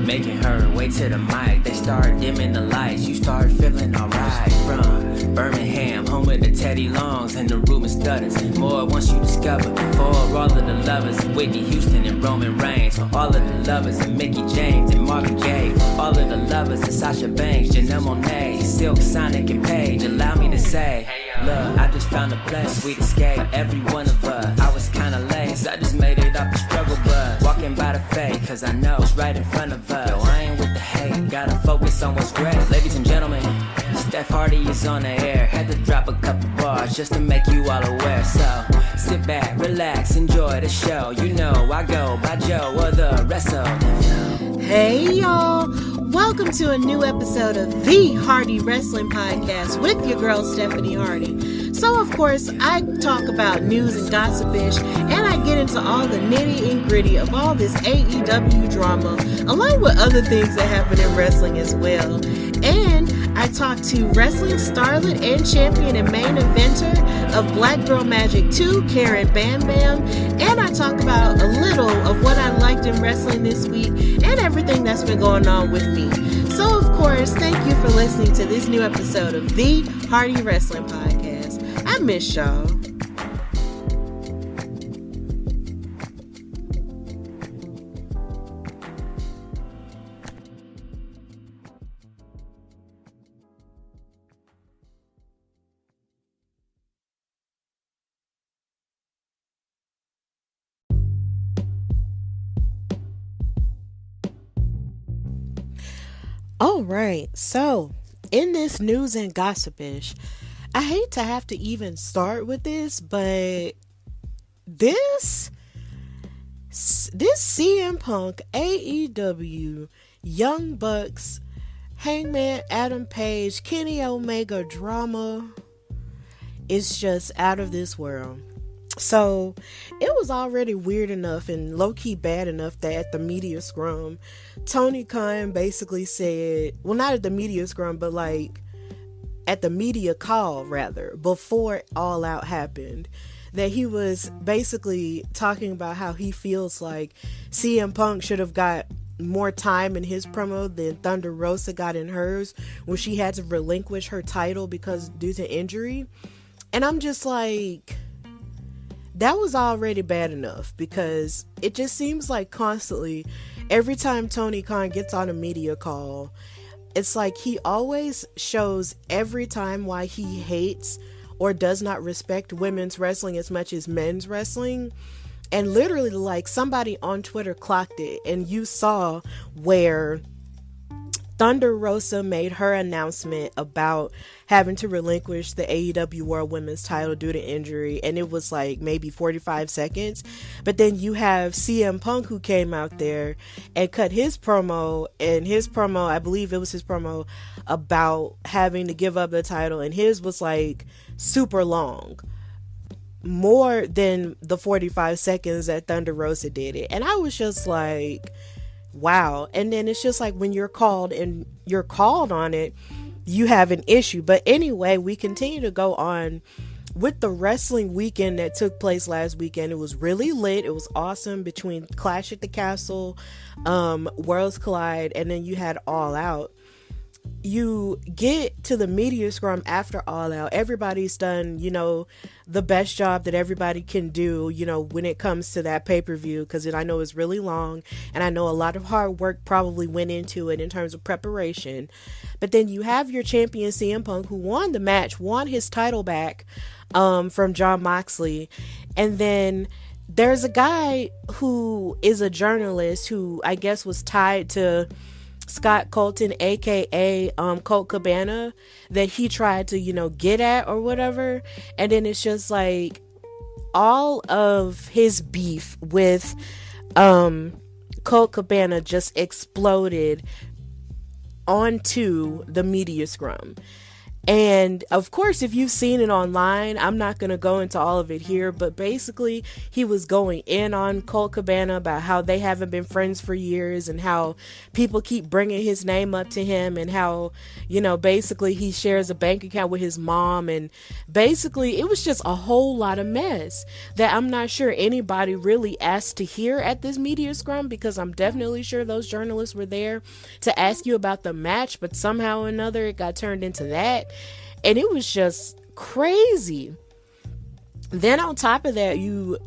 making her way to the mic. They start dimming the lights, you start feeling alright. From Birmingham, home of the Teddy Longs and the Ruben Studders. More once you discover. For all of the lovers of Whitney Houston and Roman Reigns. For all of the lovers of Mickey James and Marvin Gaye. For all of the lovers of Sasha Banks, Janelle Monáe, Silk, Sonic, and Paige. Allow me to say, look, I just found a place, sweet escape, every one of us. I was kinda late, so I just made it off the struggle bus. Walking by the fade, cause I know it's right in front of us. Yo, I ain't with the hate, gotta focus on what's great. Ladies and gentlemen, Steph Hardy is on the air. Had to drop a couple bars just to make you all aware. So, sit back, relax, enjoy the show. You know I go by Joe or the rest of them. Hey y'all! Welcome to a new episode of the Hardy Wrestling Podcast with your girl Stephanie Hardy. So of course I talk about news and gossip-ish, and I get into all the nitty and gritty of all this AEW drama, along with other things that happen in wrestling as well. And I talk to wrestling starlet and champion and main eventer of Black Girl Magik 2, Karen Bam Bam, and I talk about a little of what I liked in wrestling this week and everything that's been going on with me. So of course, thank you for listening to this new episode of the Hardy Wrestling Podcast. I miss y'all. All right, so in this news and gossip-ish, I hate to have to even start with this, but this CM Punk, AEW, Young Bucks, Hangman Adam Page, Kenny Omega drama is just out of this world. So it was already weird enough and low-key bad enough that at the media scrum, Tony Khan basically said, well, not at the media scrum, but like at the media call rather, before All Out happened, that he was basically talking about how he feels like CM Punk should have got more time in his promo than Thunder Rosa got in hers, when she had to relinquish her title because due to injury. And I'm just like, that was already bad enough, because it just seems like constantly, every time Tony Khan gets on a media call, it's like he always shows every time why he hates or does not respect women's wrestling as much as men's wrestling. And literally, like, somebody on Twitter clocked it, and you saw where Thunder Rosa made her announcement about having to relinquish the AEW World Women's title due to injury, and it was like maybe 45 seconds. But then you have CM Punk, who came out there and cut his promo, and his promo, I believe it was his promo about having to give up the title, and his was like super long, more than the 45 seconds that Thunder Rosa did it. And I was just like, wow. And then it's just like, when you're called and you're called on it, you have an issue. But anyway, we continue to go on with the wrestling weekend that took place last weekend. It was really lit. It was awesome, between Clash at the Castle, Worlds Collide, and then you had All Out. You get to the media scrum after All Out, everybody's done, the best job that everybody can do, when it comes to that pay-per-view, because I know it's really long, and I know a lot of hard work probably went into it in terms of preparation. But then you have your champion CM Punk, who won the match, won his title back from Jon Moxley, and then there's a guy who is a journalist who I guess was tied to Scott Colton, aka Colt Cabana, that he tried to get at or whatever. And then it's just like all of his beef with Colt Cabana just exploded onto the media scrum. And of course, if you've seen it online, I'm not going to go into all of it here, but basically he was going in on Colt Cabana about how they haven't been friends for years and how people keep bringing his name up to him and how, you know, basically he shares a bank account with his mom. And basically it was just a whole lot of mess that I'm not sure anybody really asked to hear at this media scrum, because I'm definitely sure those journalists were there to ask you about the match, but somehow or another it got turned into that. And it was just crazy. Then on top of that, you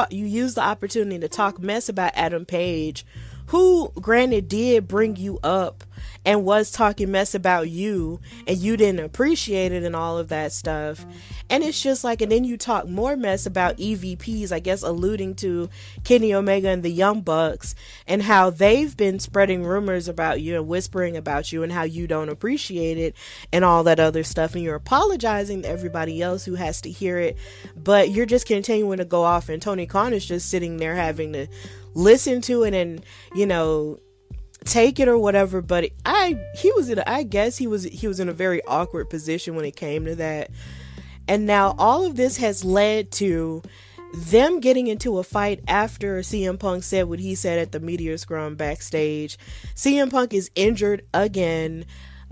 use the opportunity to talk mess about Adam Page, who granted did bring you up and was talking mess about you, and you didn't appreciate it and all of that stuff. And it's just like, and then you talk more mess about EVPs, I guess alluding to Kenny Omega and the Young Bucks, and how they've been spreading rumors about you and whispering about you and how you don't appreciate it and all that other stuff. And you're apologizing to everybody else who has to hear it, but you're just continuing to go off, and Tony Khan is just sitting there having to listen to it and, you know, take it or whatever. But I guess he was in a very awkward position when it came to that. And now all of this has led to them getting into a fight after CM Punk said what he said at the media scrum backstage. CM Punk is injured again.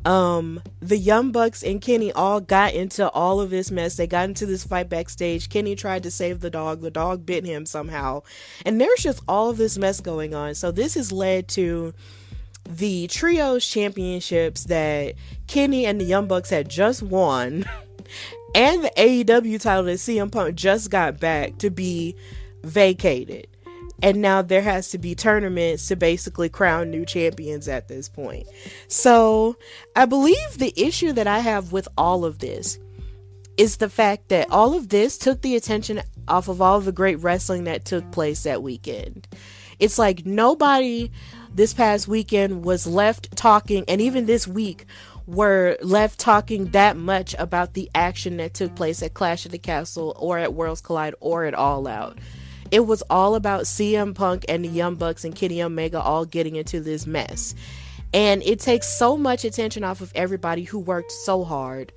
The Young Bucks and Kenny all got into all of this mess. They got into this fight backstage. Kenny tried to save the dog. The dog bit him somehow. And there's just all of this mess going on. So this has led to the Trios Championships that Kenny and the Young Bucks had just won, and the AEW title that CM Punk just got back, to be vacated. And now there has to be tournaments to basically crown new champions at this point. So I believe the issue that I have with all of this is the fact that all of this took the attention off of all the great wrestling that took place that weekend. It's like nobody this past weekend was left talking, and even this week were left talking that much about the action that took place at Clash of the Castle or at Worlds Collide or at All Out. It was all about CM Punk and the Young Bucks and Kenny Omega all getting into this mess. And it takes so much attention off of everybody who worked so hard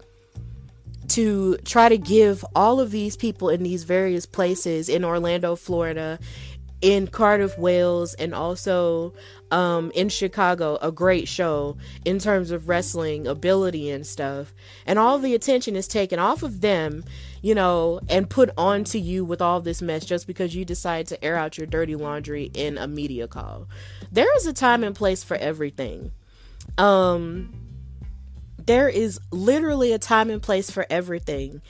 to try to give all of these people in these various places in Orlando, Florida, in Cardiff, Wales, and also in Chicago, a great show in terms of wrestling ability and stuff. And all the attention is taken off of them, you know, and put onto you with all this mess just because you decide to air out your dirty laundry in a media call. There is a time and place for everything. There is literally a time and place for everything.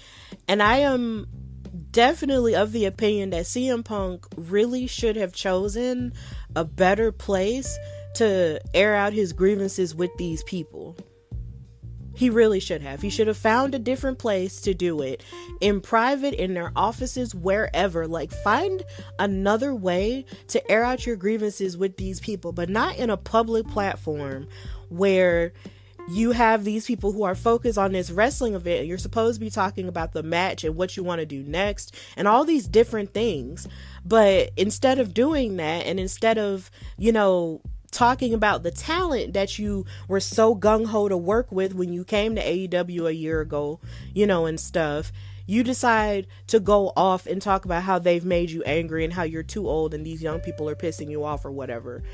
And I am definitely of the opinion that CM Punk really should have chosen a better place to air out his grievances with these people. He really should have. He should have found a different place to do it, in private, in their offices, wherever. Like, find another way to air out your grievances with these people, but not in a public platform where you have these people who are focused on this wrestling event. You're supposed to be talking about the match and what you want to do next and all these different things. But instead of doing that, and instead of, you know, talking about the talent that you were so gung-ho to work with when you came to AEW a year ago, you know, and stuff, you decide to go off and talk about how they've made you angry and how you're too old and these young people are pissing you off or whatever.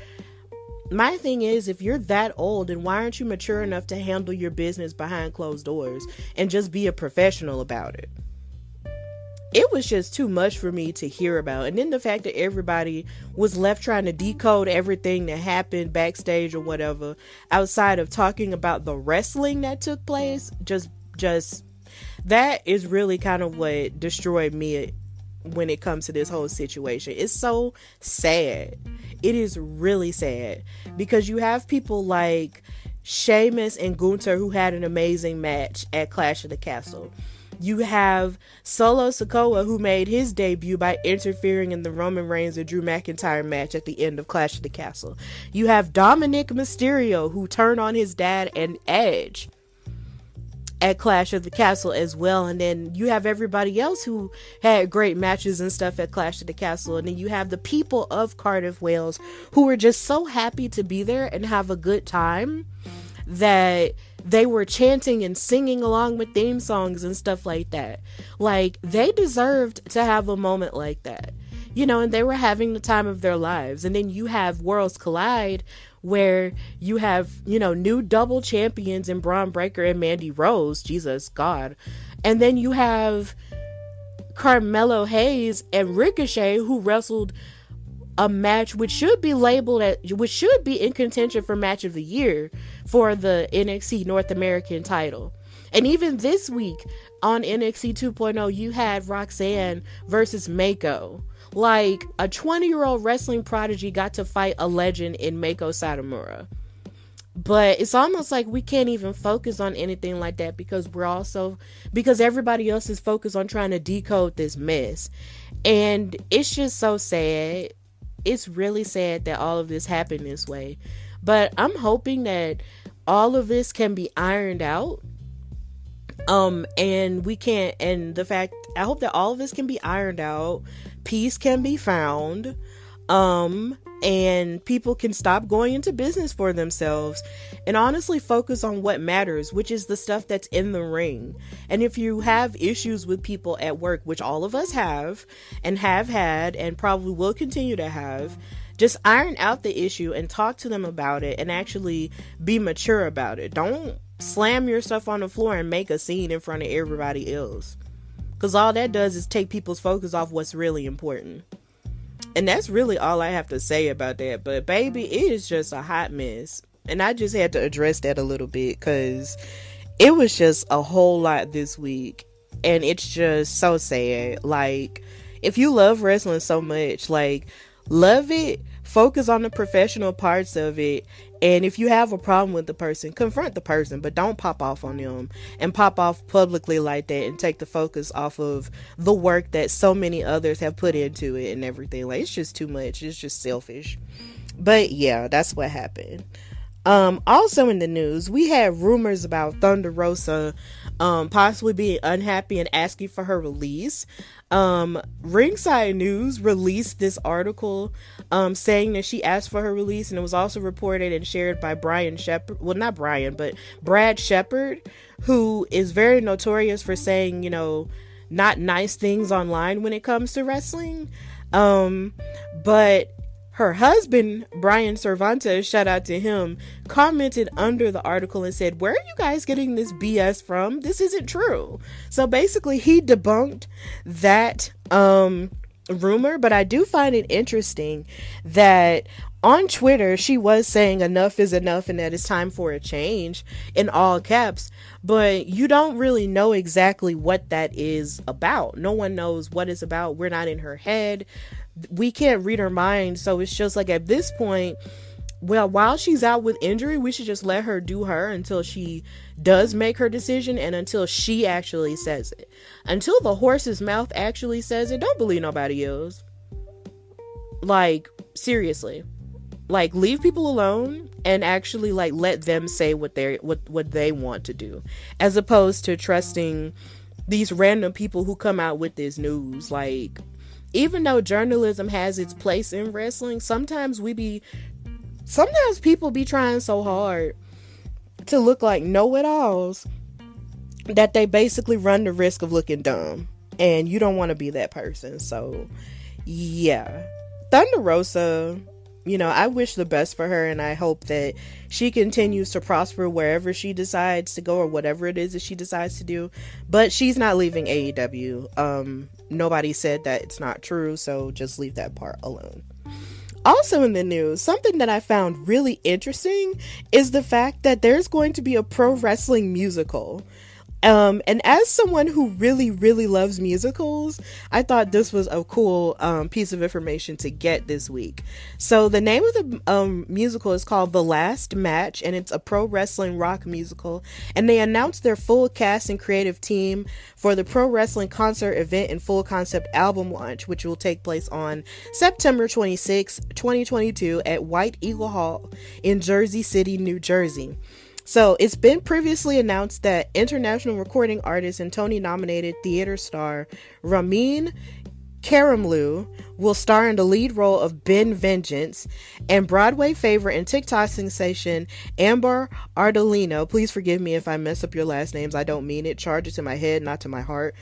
My thing is, if you're that old, then why aren't you mature enough to handle your business behind closed doors and just be a professional about it? It was just too much for me to hear about. And then the fact that everybody was left trying to decode everything that happened backstage or whatever, outside of talking about the wrestling that took place, just that is really kind of what destroyed me when it comes to this whole situation. It's so sad. It is really sad, because you have people like Sheamus and Gunther who had an amazing match at Clash of the Castle. You have Solo Sikoa, who made his debut by interfering in the Roman Reigns and Drew McIntyre match at the end of Clash of the Castle. You have Dominic Mysterio, who turned on his dad and Edge at Clash of the Castle as well. And then you have everybody else who had great matches and stuff at Clash of the Castle. And then you have the people of Cardiff, Wales, who were just so happy to be there and have a good time, that they were chanting and singing along with theme songs and stuff like that. Like, they deserved to have a moment like that, you know, and they were having the time of their lives. And then you have Worlds Collide, where you have, you know, new double champions in Braun Breaker and Mandy Rose, Jesus God. And then you have Carmelo Hayes and Ricochet, who wrestled a match which should be in contention for match of the year for the NXT North American title. And even this week on NXT 2.0, you had Roxanne versus Mako. Like, a 20-year-old wrestling prodigy got to fight a legend in Mako Sadamura. But it's almost like we can't even focus on anything like that because everybody else is focused on trying to decode this mess. And it's just so sad. It's really sad that all of this happened this way. But I'm hoping that all of this can be ironed out. I hope that all of this can be ironed out. Peace can be found. And people can stop going into business for themselves and honestly focus on what matters, which is the stuff that's in the ring. And if you have issues with people at work, which all of us have and have had and probably will continue to have, just iron out the issue and talk to them about it and actually be mature about it. Don't slam your stuff on the floor and make a scene in front of everybody else, because all that does is take people's focus off what's really important. And that's really all I have to say about that. But baby, it is just a hot mess. And I just had to address that a little bit because it was just a whole lot this week. And it's just so sad. Like, if you love wrestling so much, like, love it, focus on the professional parts of it. And if you have a problem with the person, confront the person, but don't pop off on them and pop off publicly like that and take the focus off of the work that so many others have put into it and everything. Like, it's just too much. It's just selfish. But yeah, that's what happened. Also in the news, we had rumors about Thunder Rosa possibly being unhappy and asking for her release. Ringside News released this article saying that she asked for her release, and it was also reported and shared by Brad Shepard, who is very notorious for saying, you know, not nice things online when it comes to wrestling. But her husband, Brian Cervantes, shout out to him, commented under the article and said, "Where are you guys getting this BS from? This isn't true." So basically he debunked that rumor. But I do find it interesting that on Twitter she was saying enough is enough and that it's time for a change in all caps, but you don't really know exactly what that is about. No one knows what it's about. We're not in her head. We can't read her mind. So it's just like, at this point, well, while she's out with injury, we should just let her do her until she does make her decision and until she actually says it. Until the horse's mouth actually says it, don't believe nobody else. Like, seriously. Like, leave people alone and actually, like, let them say what they want to do, as opposed to trusting these random people who come out with this news. Like, even though journalism has its place in wrestling, sometimes people be trying so hard to look like know-it-alls that they basically run the risk of looking dumb, and you don't want to be that person. So yeah, Thunder Rosa, you know, I wish the best for her, and I hope that she continues to prosper wherever she decides to go or whatever it is that she decides to do. But she's not leaving AEW. Nobody said that it's not true, so just leave that part alone. Also in the news, something that I found really interesting is the fact that there's going to be a pro wrestling musical. And as someone who really, really loves musicals, I thought this was a cool piece of information to get this week. So the name of the musical is called The Last Match, and it's a pro wrestling rock musical. And they announced their full cast and creative team for the pro wrestling concert event and full concept album launch, which will take place on September 26, 2022 at White Eagle Hall in Jersey City, New Jersey. So it's been previously announced that international recording artist and Tony-nominated theater star Ramin Karimloo will star in the lead role of Ben Vengeance, and Broadway favorite and TikTok sensation Amber Ardolino. Please forgive me if I mess up your last names. I don't mean it. Charge it to my head, not to my heart.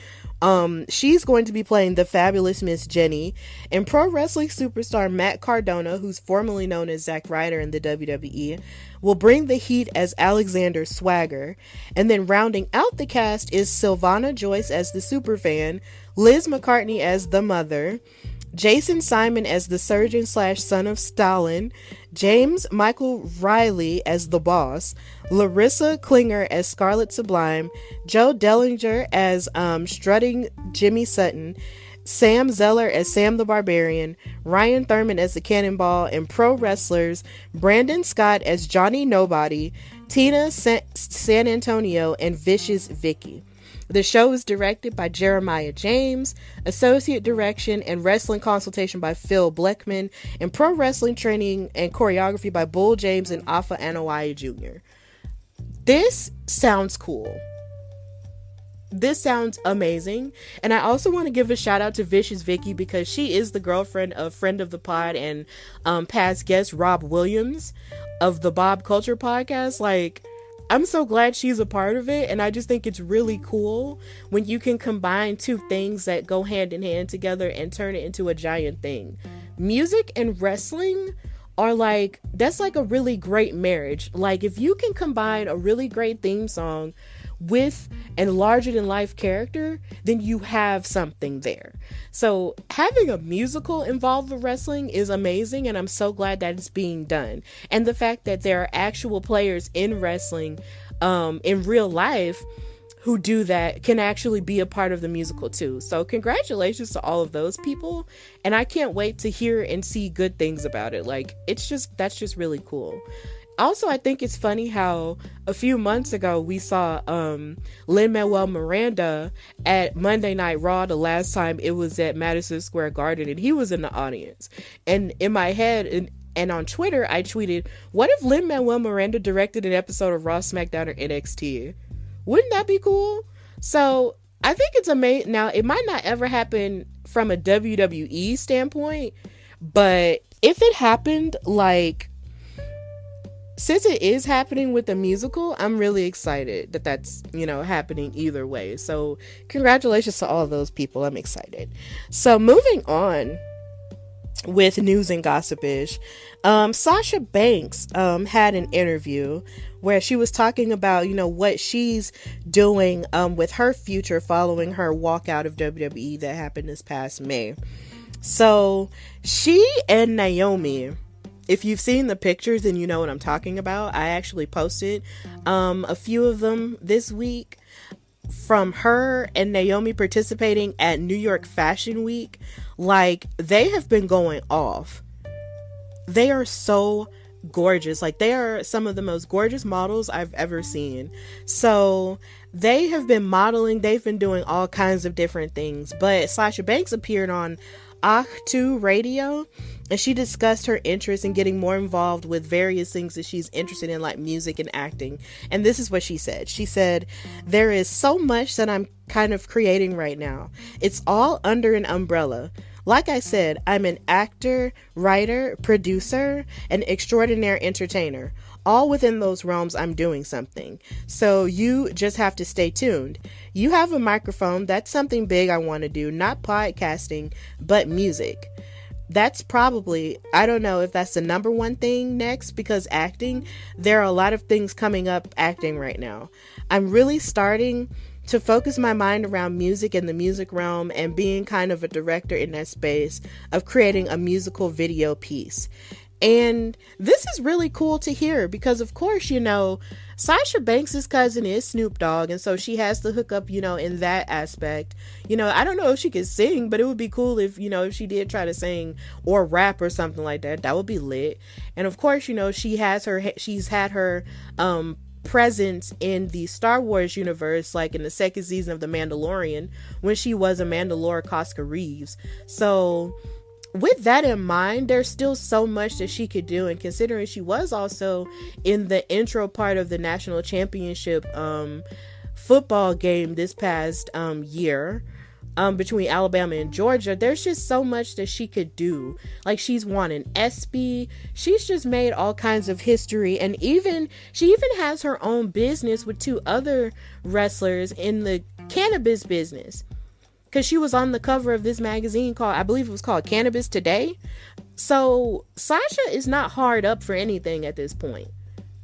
She's going to be playing the fabulous Miss Jenny, and pro wrestling superstar Matt Cardona, who's formerly known as Zack Ryder in the WWE, will bring the heat as Alexander Swagger. And then rounding out the cast is Sylvana Joyce as the superfan, Liz McCartney as the mother, Jason Simon as the surgeon / son of Stalin, James Michael Riley as the boss, Larissa Klinger as Scarlet Sublime, Joe Dellinger as strutting Jimmy Sutton, Sam Zeller as Sam the Barbarian, Ryan Thurman as the Cannonball, and pro wrestlers Brandon Scott as Johnny Nobody, Tina San Antonio, and Vicious Vicky. The show is directed by Jeremiah James, associate direction and wrestling consultation by Phil Bleckman, and pro wrestling training and choreography by Bull James and Afa Anoa'i Jr. This sounds cool. This sounds amazing. And I also want to give a shout out to Vicious Vicky, because she is the girlfriend of friend of the pod and past guest Rob Williams of the Bob Culture podcast. Like, I'm so glad she's a part of it, and I just think it's really cool when you can combine two things that go hand in hand together and turn it into a giant thing. Music and wrestling are like, that's like a really great marriage. Like, if you can combine a really great theme song with a larger than life character, then you have something there. So having a musical involved with wrestling is amazing, and I'm so glad that it's being done. And the fact that there are actual players in wrestling in real life who do that can actually be a part of the musical too. So congratulations to all of those people, and I can't wait to hear and see good things about it. Like, that's just really cool. Also, I think it's funny how a few months ago we saw Lin-Manuel Miranda at Monday Night Raw, the last time it was at Madison Square Garden, and he was in the audience. And in my head and on Twitter, I tweeted, what if Lin-Manuel Miranda directed an episode of Raw, SmackDown, or NXT? Wouldn't that be cool? So I think it's amazing. Now, it might not ever happen from a WWE standpoint, but if it happened, like, since it is happening with the musical, I'm really excited that that's, happening either way. So congratulations to all of those people. I'm excited. So moving on with news and gossip-ish, Sasha Banks had an interview where she was talking about, what she's doing with her future following her walkout of WWE that happened this past May. So she and Naomi, if you've seen the pictures and you know what I'm talking about, I actually posted a few of them this week from her and Naomi participating at New York Fashion Week. Like, they have been going off. They are so gorgeous. Like, they are some of the most gorgeous models I've ever seen. So they have been modeling. They've been doing all kinds of different things. But Sasha Banks appeared on HWP Radio, and she discussed her interest in getting more involved with various things that she's interested in, like music and acting. And this is what she said. She said, there is so much that I'm kind of creating right now. It's all under an umbrella. Like I said, I'm an actor, writer, producer, and extraordinary entertainer. All within those realms, I'm doing something. So you just have to stay tuned. You have a microphone. That's something big I want to do. Not podcasting, but music. That's probably, I don't know if that's the number one thing next, because acting, there are a lot of things coming up acting right now. I'm really starting to focus my mind around music and the music realm, and being kind of a director in that space of creating a musical video piece. And this is really cool to hear, because of course, Sasha Banks' cousin is Snoop Dogg, and so she has to hook up, in that aspect. I don't know if she could sing, but it would be cool if, if she did try to sing or rap or something like that. That would be lit. And of course, she's had her presence in the Star Wars universe, like in the second season of The Mandalorian, when she was a Mandalore Cosca Reeves. So with that in mind, there's still so much that she could do, and considering she was also in the intro part of the national championship football game this past year, between Alabama and Georgia. There's just so much that she could do. Like, she's won an ESPY. She's just made all kinds of history. And she even has her own business with 2 other wrestlers in the cannabis business. Because she was on the cover of this magazine called, I believe it was called Cannabis Today. So Sasha is not hard up for anything at this point.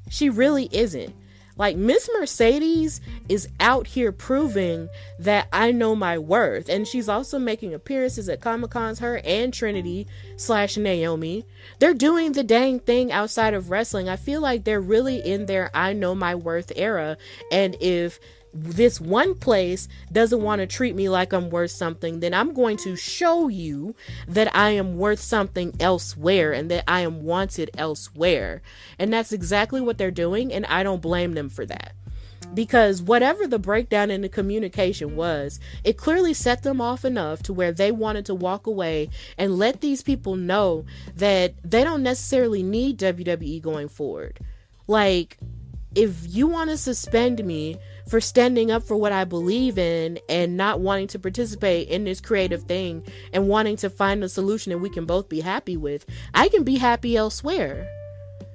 She really isn't. Like, Miss Mercedes is out here proving that I know my worth. And she's also making appearances at Comic-Cons, her and Trinity / Naomi. They're doing the dang thing outside of wrestling. I feel like they're really in their I know my worth era. And if this one place doesn't want to treat me like I'm worth something, then I'm going to show you that I am worth something elsewhere and that I am wanted elsewhere. And that's exactly what they're doing, and I don't blame them for that. Because whatever the breakdown in the communication was, it clearly set them off enough to where they wanted to walk away and let these people know that they don't necessarily need WWE going forward. Like, if you want to suspend me for standing up for what I believe in and not wanting to participate in this creative thing and wanting to find a solution that we can both be happy with, I can be happy elsewhere.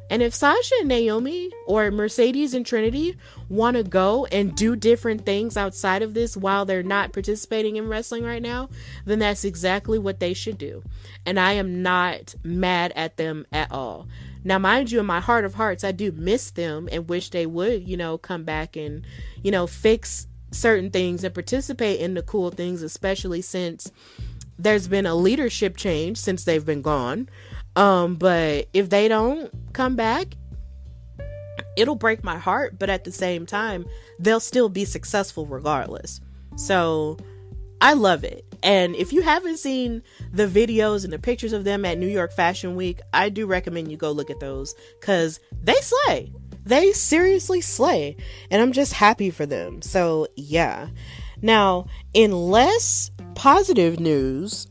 And if Sasha and Naomi or Mercedes and Trinity want to go and do different things outside of this while they're not participating in wrestling right now, then that's exactly what they should do. And I am not mad at them at all. Now, mind you, in my heart of hearts, I do miss them and wish they would, come back and, fix certain things and participate in the cool things, especially since there's been a leadership change since they've been gone. But if they don't come back, it'll break my heart. But at the same time, they'll still be successful regardless. So I love it. And if you haven't seen the videos and the pictures of them at New York Fashion Week, I do recommend you go look at those, because they slay. They seriously slay. And I'm just happy for them. So yeah. Now, in less positive news,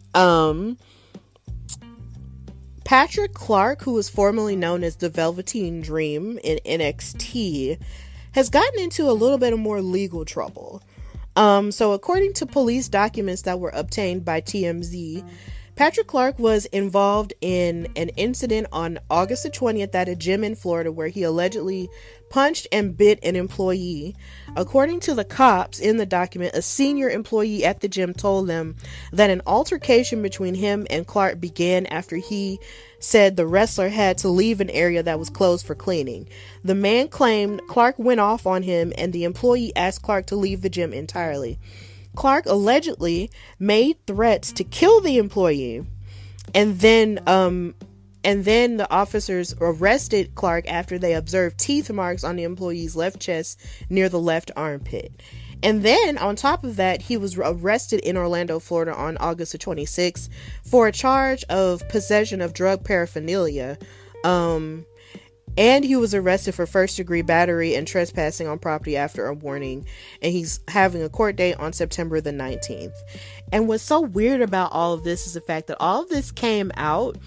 Patrick Clark, who was formerly known as the Velveteen Dream in NXT, has gotten into a little bit of more legal trouble. So according to police documents that were obtained by TMZ, Patrick Clark was involved in an incident on August the 20th at a gym in Florida where he allegedly punched and bit an employee. According to the cops in the document, a senior employee at the gym told them that an altercation between him and Clark began after he said the wrestler had to leave an area that was closed for cleaning. The man claimed Clark went off on him, and the employee asked Clark to leave the gym entirely. Clark allegedly made threats to kill the employee, and then the officers arrested Clark after they observed teeth marks on the employee's left chest near the left armpit. And then, on top of that, he was arrested in Orlando, Florida on August the 26th for a charge of possession of drug paraphernalia. And he was arrested for first-degree battery and trespassing on property after a warning. And he's having a court date on September the 19th. And what's so weird about all of this is the fact that all of this came out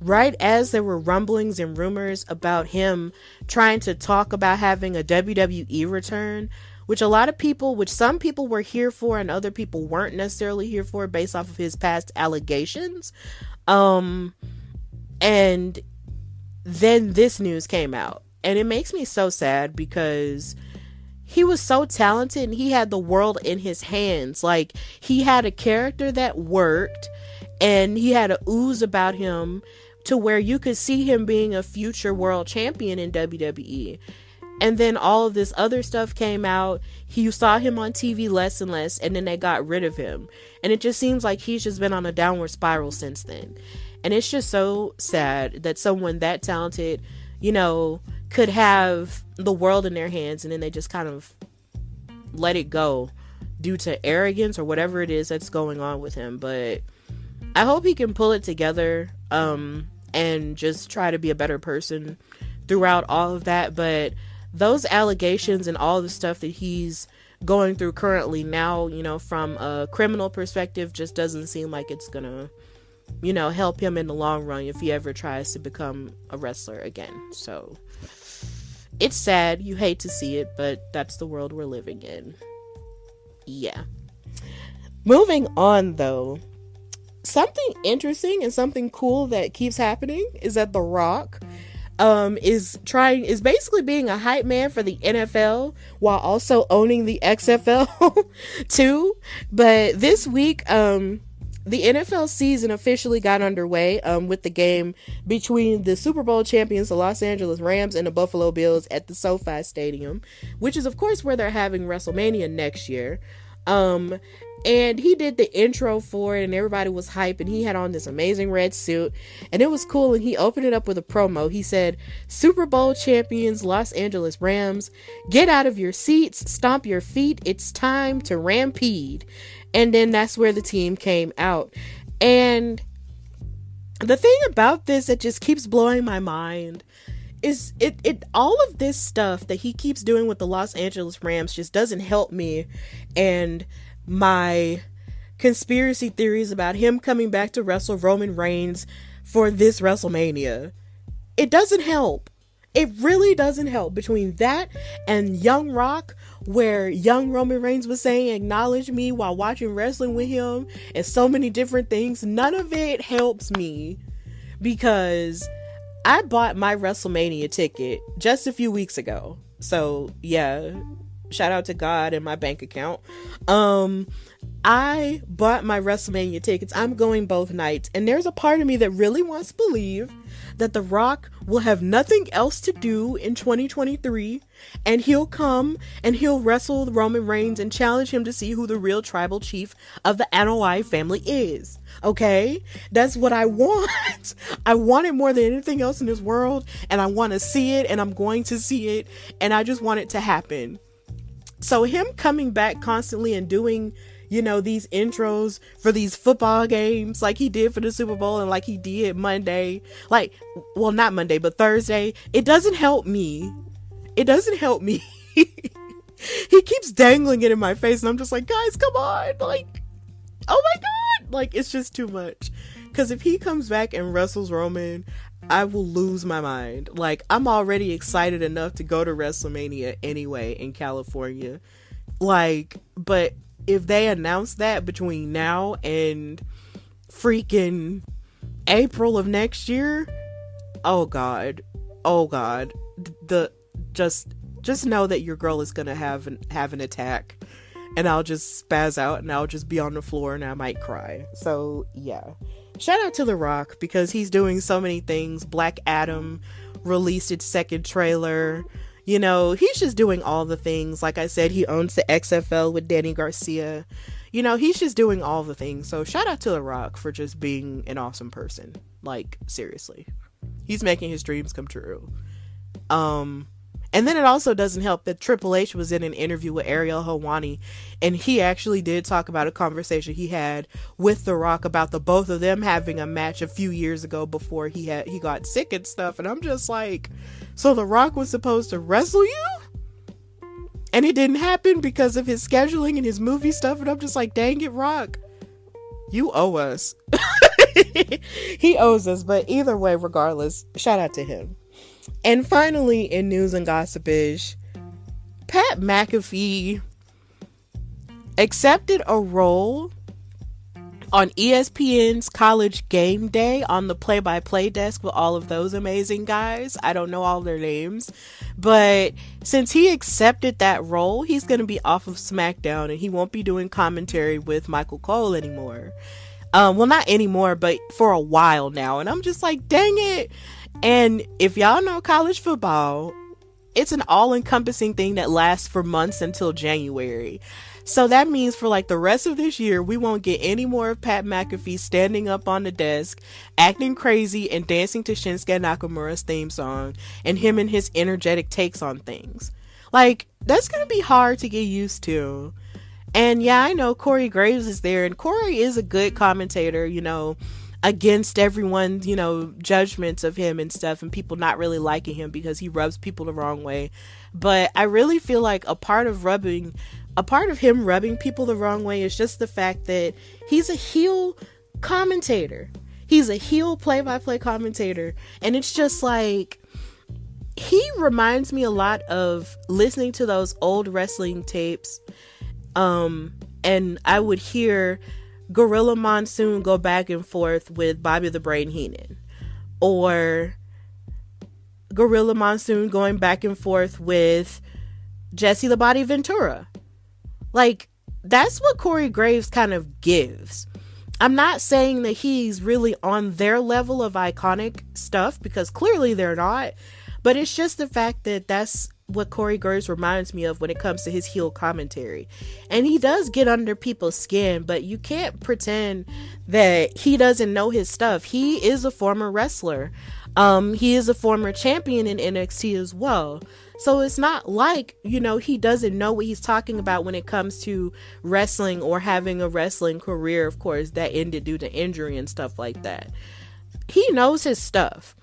right as there were rumblings and rumors about him trying to talk about having a WWE return, which some people were here for and other people weren't necessarily here for based off of his past allegations. And then this news came out, and it makes me so sad because he was so talented and he had the world in his hands. Like, he had a character that worked and he had a ooze about him to where you could see him being a future world champion in WWE. And then all of this other stuff came out. You saw him on TV less and less, and then they got rid of him. And it just seems like he's just been on a downward spiral since then. And it's just so sad that someone that talented, could have the world in their hands, and then they just kind of let it go due to arrogance or whatever it is that's going on with him. But I hope he can pull it together, and just try to be a better person throughout all of that. But those allegations and all the stuff that he's going through currently now, from a criminal perspective, just doesn't seem like it's gonna, help him in the long run if he ever tries to become a wrestler again. So it's sad. You hate to see it, but that's the world we're living in. Yeah. Moving on though, something interesting and something cool that keeps happening is that The Rock is basically being a hype man for the NFL while also owning the XFL too. But this week, the NFL season officially got underway with the game between the Super Bowl champions, the Los Angeles Rams, and the Buffalo Bills at the SoFi Stadium, which is of course where they're having WrestleMania next year. And he did the intro for it and everybody was hype, and he had on this amazing red suit and it was cool, and he opened it up with a promo. He said, "Super Bowl champions, Los Angeles Rams, get out of your seats, stomp your feet, it's time to rampede." And then that's where the team came out. And the thing about this that just keeps blowing my mind is it all of this stuff that he keeps doing with the Los Angeles Rams just doesn't help me and my conspiracy theories about him coming back to wrestle Roman Reigns for this WrestleMania. It doesn't help. It really doesn't help. Between that and Young Rock, where young Roman Reigns was saying, "Acknowledge me," while watching wrestling with him, and so many different things, none of it helps me, because I bought my WrestleMania ticket just a few weeks ago. So yeah, shout out to God and my bank account. I bought my WrestleMania tickets. I'm going both nights, and there's a part of me that really wants to believe that The Rock will have nothing else to do in 2023, and he'll come and he'll wrestle Roman Reigns and challenge him to see who the real tribal chief of the Anoa'i family is. Okay? That's what I want. I want it more than anything else in this world, and I want to see it, and I'm going to see it, and I just want it to happen. So him coming back constantly and doing, you know, these intros for these football games like he did for the Super Bowl and like he did Monday, like, well, not Monday, but Thursday, it doesn't help me. It doesn't help me. He keeps dangling it in my face, and I'm just like, guys, come on. Like, oh my God. Like, it's just too much. Because if he comes back and wrestles Roman, I will lose my mind. Like, I'm already excited enough to go to WrestleMania anyway in California. Like, but if they announce that between now and freaking April of next year, oh God, just know that your girl is gonna have an attack, and I'll just spaz out and I'll just be on the floor and I might cry. So yeah, shout out to The Rock, because he's doing so many things. Black Adam released its second trailer. You know, he's just doing all the things. Like I said, he owns the XFL with Danny Garcia. You know, he's just doing all the things. So shout out to The Rock for just being an awesome person. Like, seriously. He's making his dreams come true. And then it also doesn't help that Triple H was in an interview with Ariel Helwani, and he actually did talk about a conversation he had with The Rock about the both of them having a match a few years ago before he got sick and stuff. And I'm just like, so The Rock was supposed to wrestle you? And it didn't happen because of his scheduling and his movie stuff. And I'm just like, dang it, Rock, you owe us. He owes us. But either way, regardless, shout out to him. And finally, in news and gossip-ish, Pat McAfee accepted a role on ESPN's College Game Day on the play-by-play desk with all of those amazing guys. I don't know all their names, but since he accepted that role, he's going to be off of SmackDown, and he won't be doing commentary with Michael Cole anymore. Well, not anymore, but for a while now. And I'm just like, dang it. And if y'all know college football, it's an all-encompassing thing that lasts for months until January. So that means for like the rest of this year, we won't get any more of Pat McAfee standing up on the desk, acting crazy and dancing to Shinsuke Nakamura's theme song, and him and his energetic takes on things. Like, that's going to be hard to get used to. And yeah, I know Corey Graves is there, and Corey is a good commentator, you know, against everyone's, you know, judgments of him and stuff, and people not really liking him because he rubs people the wrong way. But I really feel like a part of him rubbing people the wrong way is just the fact that he's a heel commentator. He's a heel play-by-play commentator. And it's just like, he reminds me a lot of listening to those old wrestling tapes, and I would hear Gorilla Monsoon go back and forth with Bobby the Brain Heenan, or Gorilla Monsoon going back and forth with Jesse the Body Ventura. Like, that's what Corey Graves kind of gives. I'm not saying that he's really on their level of iconic stuff, because clearly they're not, but it's just the fact that that's what Corey Graves reminds me of when it comes to his heel commentary. And he does get under people's skin, but you can't pretend that he doesn't know his stuff. He is a former wrestler. He is a former champion in NXT as well. So it's not like, you know, he doesn't know what he's talking about when it comes to wrestling or having a wrestling career, of course, that ended due to injury and stuff like that. He knows his stuff.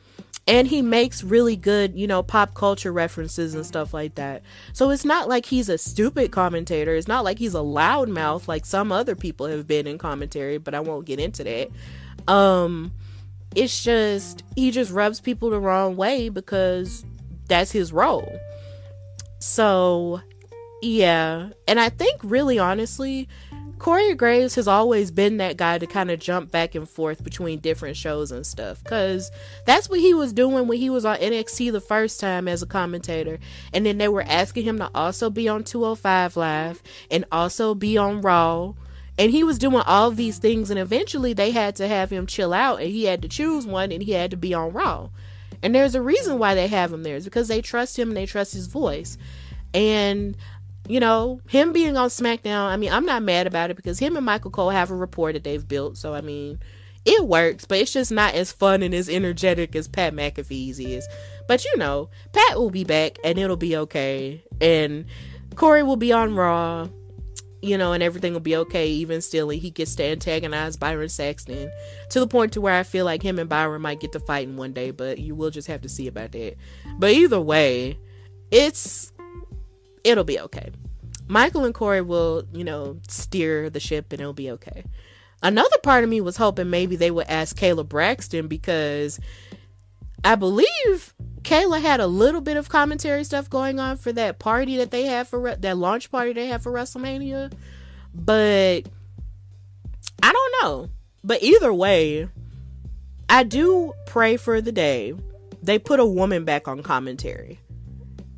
And he makes really good, you know, pop culture references and stuff like that. So it's not like he's a stupid commentator. It's not like he's a loudmouth like some other people have been in commentary, but I won't get into that. It's just, he just rubs people the wrong way because that's his role. So, yeah. And I think, really honestly, Corey Graves has always been that guy to kind of jump back and forth between different shows and stuff, because that's what he was doing when he was on NXT the first time as a commentator, and then they were asking him to also be on 205 Live and also be on Raw, and he was doing all of these things, and eventually they had to have him chill out, and he had to choose one, and he had to be on Raw. And there's a reason why they have him there. It's because they trust him and they trust his voice. And you know, him being on SmackDown, I mean, I'm not mad about it, because him and Michael Cole have a rapport that they've built. So, I mean, it works, but it's just not as fun and as energetic as Pat McAfee's is. But, you know, Pat will be back and it'll be okay. And Corey will be on Raw, you know, and everything will be okay. Even still, he gets to antagonize Byron Saxton to the point to where I feel like him and Byron might get to fighting one day, but you will just have to see about that. But either way, it'll be okay. Michael and Corey will, you know, steer the ship and it'll be okay. Another part of me was hoping maybe they would ask Kayla Braxton, because I believe Kayla had a little bit of commentary stuff going on for that party that they had for that launch party they had for WrestleMania. But I don't know. But either way, I do pray for the day they put a woman back on commentary.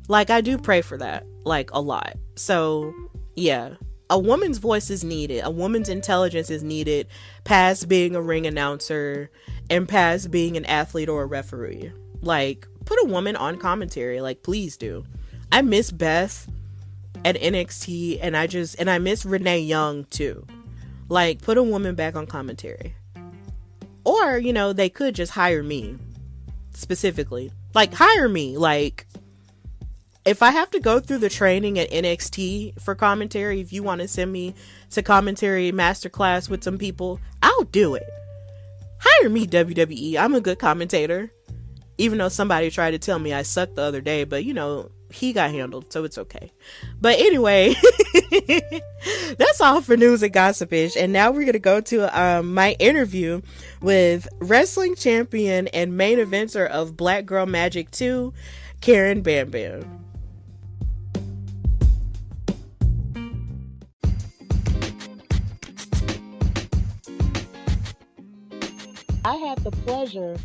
Like, I do pray for that, like, a lot. So, yeah, a woman's voice is needed. A woman's intelligence is needed past being a ring announcer and past being an athlete or a referee. Like, put a woman on commentary. Like, please do. I miss Beth at NXT, and I miss Renee Young, too. Like, put a woman back on commentary. Or, you know, they could just hire me, specifically. Like, hire me, like... If I have to go through the training at NXT for commentary, if you want to send me to commentary masterclass with some people, I'll do it. Hire me, WWE. I'm a good commentator. Even though somebody tried to tell me I sucked the other day, but you know, he got handled, so it's okay. But anyway, that's all for news and gossipish. And now we're going to go to my interview with wrestling champion and main eventer of Black Girl Magik 2, Karen Bam Bam. I had the pleasure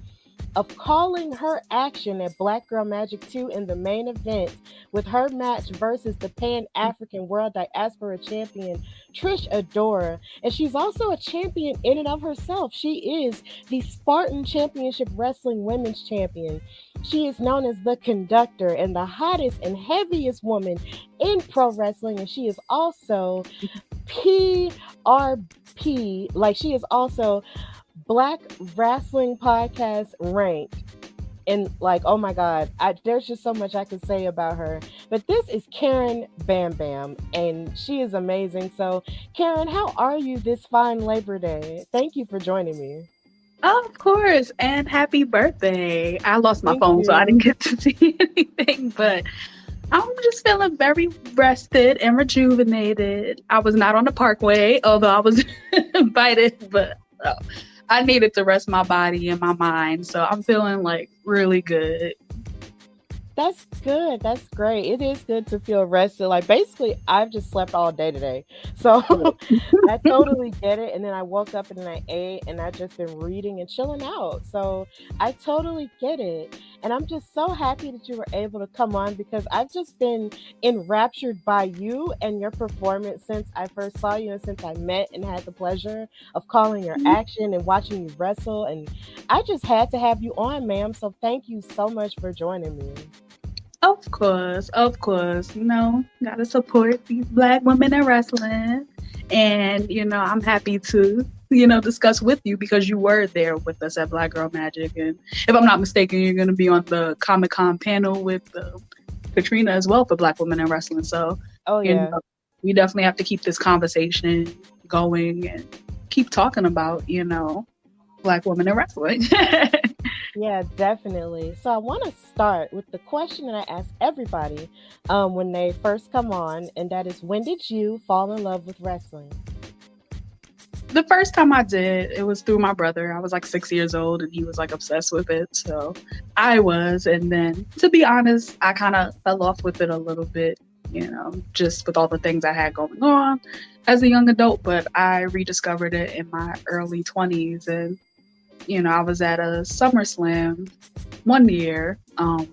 of calling her action at Black Girl Magik 2 in the main event with her match versus the Pan-African World Diaspora Champion, Trish Adora. And she's also a champion in and of herself. She is the Spartan Championship Wrestling Women's Champion. She is known as the Conductor and the hottest and heaviest woman in pro wrestling. And she is also PRP, like she is also Black Wrestling Podcast ranked. And like, oh my God, there's just so much I could say about her. But this is Karen Bam Bam, and she is amazing. So Karen, how are you this fine Labor Day? Thank you for joining me. Oh, of course, and happy birthday. I lost my phone, so I didn't get to see anything, but I'm just feeling very rested and rejuvenated. I was not on the Parkway, although I was invited, but I needed to rest my body and my mind, so I'm feeling like really good. That's good. That's great. It is good to feel rested. Like basically, I've just slept all day today, so I totally get it. And then I woke up and then I ate, and I've just been reading and chilling out. So I totally get it, and I'm just so happy that you were able to come on because I've just been enraptured by you and your performance since I first saw you and since I met and had the pleasure of calling your action and watching you wrestle. And I just had to have you on, ma'am. So thank you so much for joining me. Of course, of course. Gotta support these Black women in wrestling. And, I'm happy to, discuss with you because you were there with us at Black Girl Magik. And if I'm not mistaken, you're going to be on the Comic-Con panel with Katrina as well for Black women in wrestling. So, we definitely have to keep this conversation going and keep talking about, Black women in wrestling. Yeah, definitely. So I want to start with the question that I ask everybody when they first come on, and that is, when did you fall in love with wrestling? The first time I did, it was through my brother. I was like 6 years old and he was like obsessed with it. So I was. And then, to be honest, I kind of fell off with it a little bit, just with all the things I had going on as a young adult. But I rediscovered it in my early 20s. And I was at a SummerSlam one year, and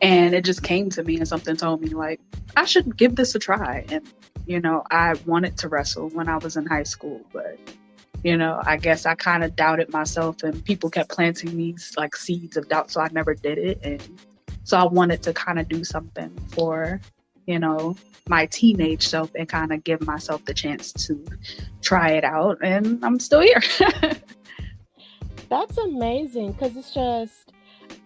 it just came to me and something told me, like, I should give this a try. And, I wanted to wrestle when I was in high school, but, I guess I kind of doubted myself and people kept planting these, like, seeds of doubt, so I never did it. And so I wanted to kind of do something for, my teenage self and kind of give myself the chance to try it out. And I'm still here. That's amazing because it's just,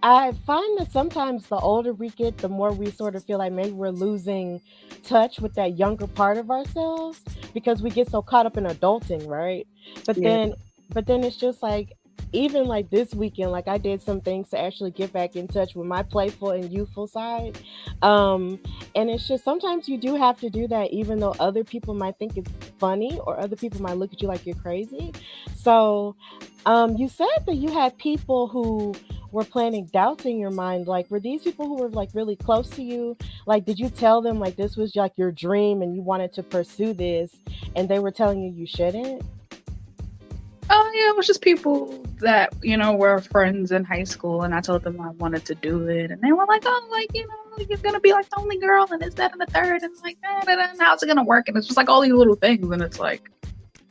I find that sometimes the older we get, the more we sort of feel like maybe we're losing touch with that younger part of ourselves because we get so caught up in adulting, right? But then it's just like, even like this weekend, like I did some things to actually get back in touch with my playful and youthful side. And it's just, sometimes you do have to do that, even though other people might think it's funny or other people might look at you like you're crazy. So you said that you had people who were planting doubts in your mind. Like, were these people who were like really close to you? Like, did you tell them like this was like your dream and you wanted to pursue this and they were telling you you shouldn't? Oh, yeah, it was just people that, were friends in high school, and I told them I wanted to do it, and they were like, oh, like, you're going to be like the only girl, and it's that and the third, and like, how's it going to work? And it's just like all these little things, and it's like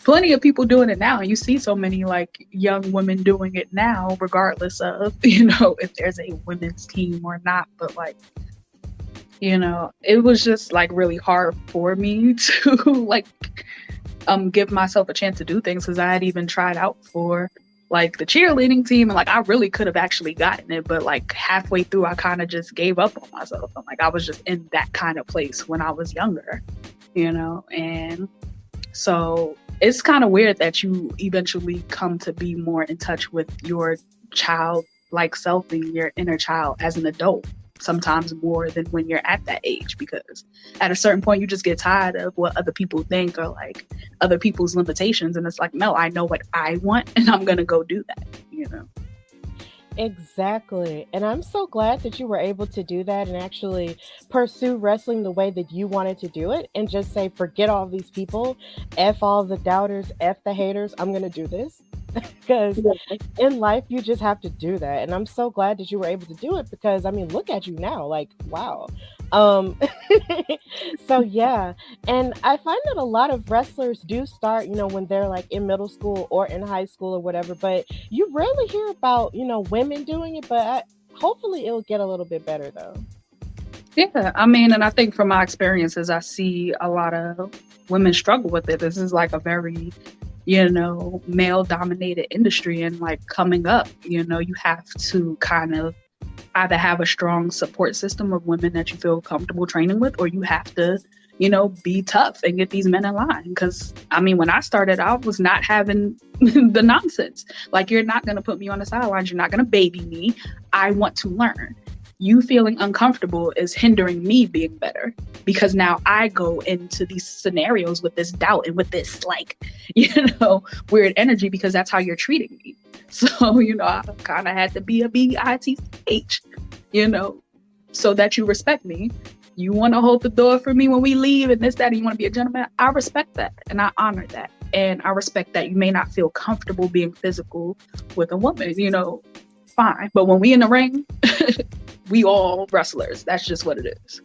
plenty of people doing it now, and you see so many, like, young women doing it now, regardless of, if there's a women's team or not, but, like, it was just, like, really hard for me to, like, give myself a chance to do things because I had even tried out for like the cheerleading team and like I really could have actually gotten it, but like halfway through I kind of just gave up on myself. I'm like, I was just in that kind of place when I was younger, and so it's kind of weird that you eventually come to be more in touch with your child like self and your inner child as an adult, sometimes more than when you're at that age, because at a certain point you just get tired of what other people think or like other people's limitations, and it's like, no, I know what I want and I'm gonna go do that. Exactly. And I'm so glad that you were able to do that and actually pursue wrestling the way that you wanted to do it and just say, forget all these people, F all the doubters, F the haters, I'm going to do this. Because in life, you just have to do that. And I'm so glad that you were able to do it because, I mean, look at you now. Like, wow. So, yeah. And I find that a lot of wrestlers do start, when they're like in middle school or in high school or whatever. But you rarely hear about, women doing it. But hopefully it'll get a little bit better, though. Yeah. I mean, and I think from my experiences, I see a lot of women struggle with it. This is like a very male dominated industry, and like coming up, you have to kind of either have a strong support system of women that you feel comfortable training with, or you have to, be tough and get these men in line. Because I mean, when I started, I was not having the nonsense. Like, you're not going to put me on the sidelines. You're not going to baby me. I want to learn. You feeling uncomfortable is hindering me being better, because now I go into these scenarios with this doubt and with this like, weird energy, because that's how you're treating me. So, I kind of had to be a BITCH, so that you respect me. You want to hold the door for me when we leave and this, that, and you want to be a gentleman. I respect that and I honor that. And I respect that you may not feel comfortable being physical with a woman, you know, fine. But when we in the ring, we all wrestlers. That's just what it is.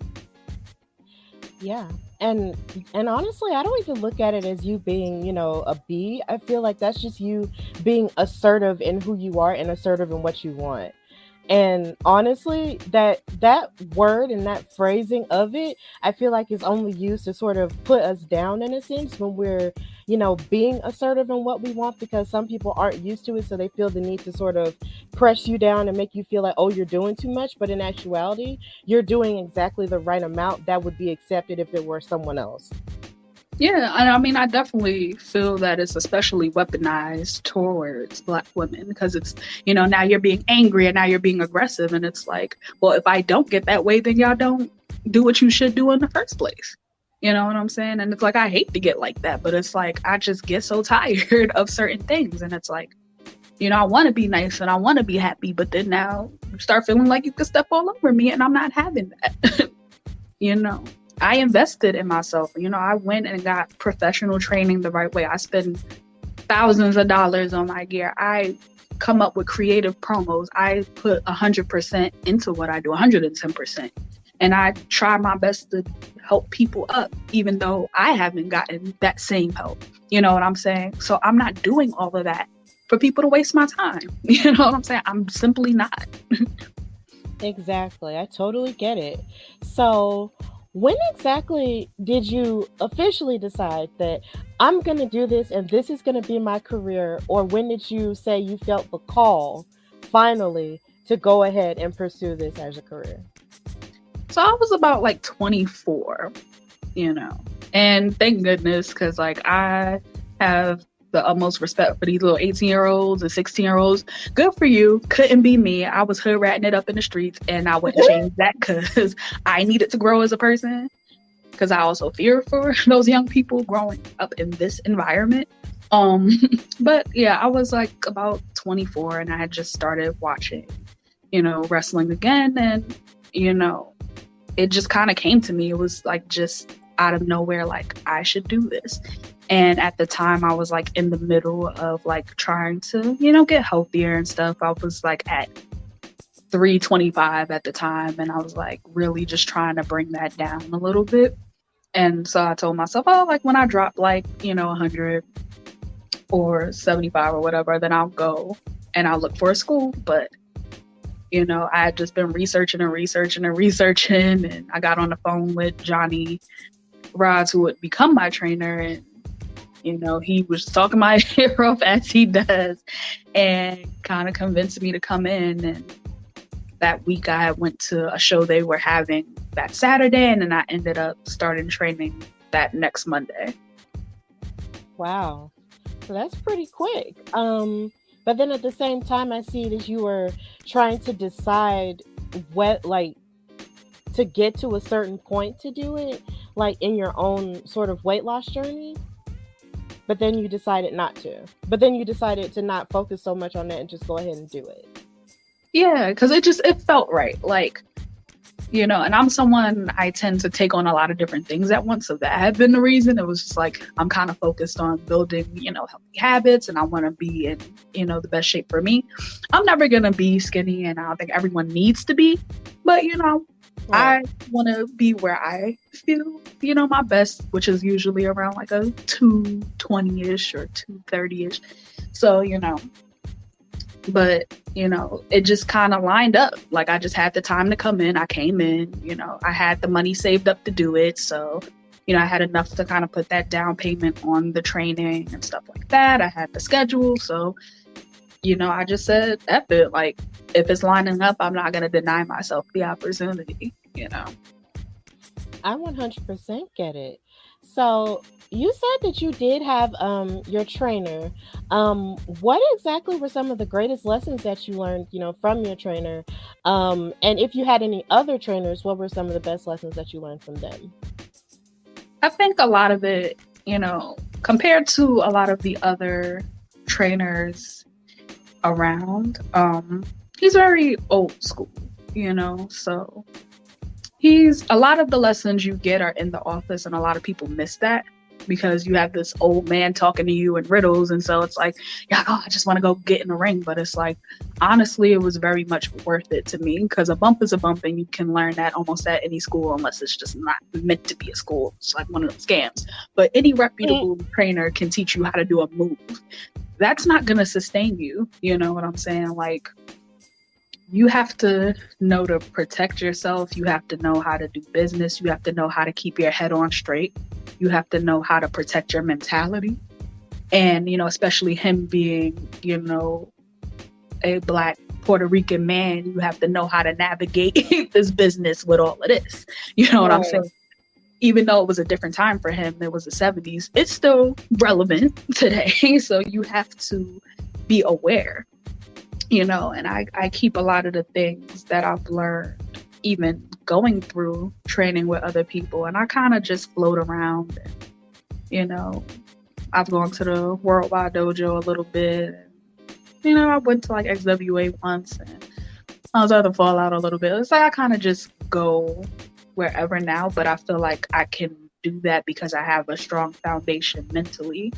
Yeah. And honestly, I don't even look at it as you being, you know, a B. I feel like that's just you being assertive in who you are and assertive in what you want. And honestly, that word and that phrasing of it, I feel like is only used to sort of put us down in a sense when we're, you know, being assertive in what we want, because some people aren't used to it. So they feel the need to sort of press you down and make you feel like, oh, you're doing too much. But in actuality, you're doing exactly the right amount that would be accepted if it were someone else. Yeah, and I mean, I definitely feel that it's especially weaponized towards Black women because it's, you know, now you're being angry and now you're being aggressive. And it's like, well, if I don't get that way, then y'all don't do what you should do in the first place. You know what I'm saying? And it's like, I hate to get like that, but it's like, I just get so tired of certain things. And it's like, you know, I want to be nice and I want to be happy, but then now you start feeling like you could step all over me and I'm not having that, you know? I invested in myself. You know, I went and got professional training the right way. I spend thousands of dollars on my gear. I come up with creative promos. I put 100% into what I do, 110%. And I try my best to help people up, even though I haven't gotten that same help. You know what I'm saying? So I'm not doing all of that for people to waste my time. You know what I'm saying? I'm simply not. Exactly. I totally get it. So when exactly did you officially decide that I'm going to do this and this is going to be my career? Or when did you say you felt the call finally to go ahead and pursue this as a career? So I was about like 24, you know, and thank goodness, because like I have the utmost respect for these little 18-year-olds and 16-year-olds. Good for you. Couldn't be me. I was hood ratting it up in the streets, and I wouldn't change that because I needed to grow as a person, because I also fear for those young people growing up in this environment. But yeah, I was like about 24 and I had just started watching, you know, wrestling again. And, you know, it just kind of came to me. It was like just out of nowhere, like I should do this. And at the time I was like in the middle of like trying to, you know, get healthier and stuff. I was like at 325 at the time. And I was like really just trying to bring that down a little bit. And so I told myself, oh, like when I drop like, you know, 100 or 75 or whatever, then I'll go and I'll look for a school. But, you know, I had just been researching. And I got on the phone with Johnny Rods, who would become my trainer. And, you know, he was talking my ear off as he does and kind of convinced me to come in. And that week I went to a show they were having that Saturday, and then I ended up starting training that next Monday. Wow. So that's pretty quick. But then at the same time, I see that you were trying to decide what, like, to get to a certain point to do it, like in your own sort of weight loss journey. But then you decided not to. But then you decided to not focus so much on that and just go ahead and do it. Yeah, because it felt right. Like, you know, and I'm someone, I tend to take on a lot of different things at once. So that had been the reason. It was just like, I'm kind of focused on building, you know, healthy habits, and I want to be in, you know, the best shape for me. I'm never going to be skinny, and I don't think everyone needs to be, but, you know, right. I want to be where I feel, you know, my best, which is usually around like a 220-ish or 230-ish. So, you know, but, you know, it just kind of lined up. Like, I just had the time to come in. I came in, you know, I had the money saved up to do it. So, you know, I had enough to kind of put that down payment on the training and stuff like that. I had the schedule. So, you know, I just said, F it. Like, if it's lining up, I'm not going to deny myself the opportunity, you know. I 100% get it. So you said that you did have your trainer. What exactly were some of the greatest lessons that you learned, you know, from your trainer? And if you had any other trainers, what were some of the best lessons that you learned from them? I think a lot of it, you know, compared to a lot of the other trainers around, he's very old school, you know, so A lot of the lessons you get are in the office, and a lot of people miss that because you have this old man talking to you in riddles, and so it's like, yeah, oh, I just want to go get in the ring. But it's like, honestly, it was very much worth it to me, because a bump is a bump, and you can learn that almost at any school, unless it's just not meant to be a school. It's like one of those scams. But any reputable trainer can teach you how to do a move. That's not going to sustain you. You know what I'm saying? Like, you have to know to protect yourself. You have to know how to do business. You have to know how to keep your head on straight. You have to know how to protect your mentality. And, especially him being, a Black Puerto Rican man, you have to know how to navigate this business with all of this. You know what I'm saying? Even though it was a different time for him, it was the 70s, it's still relevant today. So you have to be aware. And I keep a lot of the things that I've learned, even going through training with other people, and I kind of just float around. And, I've gone to the Worldwide Dojo a little bit. And, I went to like XWA once, and I was at the Fallout a little bit. It's like I kind of just go wherever now, but I feel like I can do that because I have a strong foundation mentally.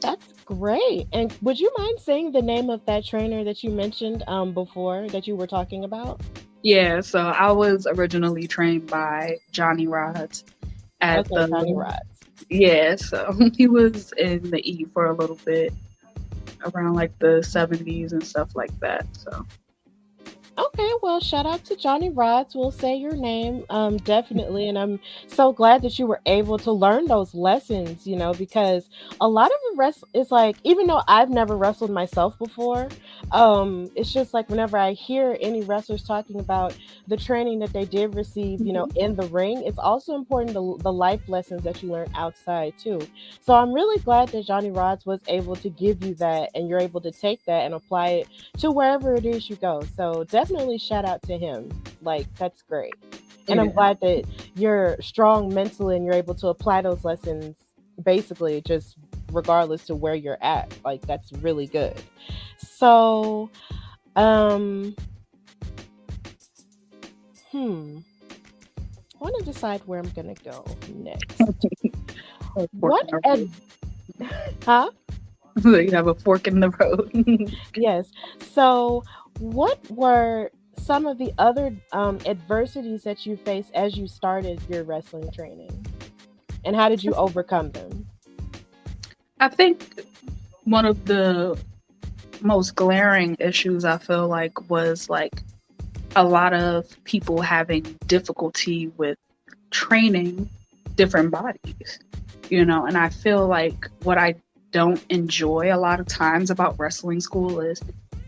That's great. And would you mind saying the name of that trainer that you mentioned before that you were talking about? Yeah, so I was originally trained by Johnny Rods Johnny Rods. Yeah, so he was in the E for a little bit, around like the 70s and stuff like that. So Okay, well, shout out to Johnny Rods. We'll say your name, definitely. And I'm so glad that you were able to learn those lessons, because a lot of it's like, even though I've never wrestled myself before, it's just like whenever I hear any wrestlers talking about the training that they did receive, in the ring, it's also important the life lessons that you learn outside too. So I'm really glad that Johnny Rods was able to give you that, and you're able to take that and apply it to wherever it is you go. So definitely shout out to him. Like, that's great. And I'm glad that you're strong mentally and you're able to apply those lessons basically just regardless to where you're at. Like, that's really good. So, I want to decide where I'm going to go next. Huh? You have a fork in the road. Yes. So, what were some of the other adversities that you faced as you started your wrestling training? And how did you overcome them? I think one of the most glaring issues I feel like was like a lot of people having difficulty with training different bodies, and I feel like what I don't enjoy a lot of times about wrestling school is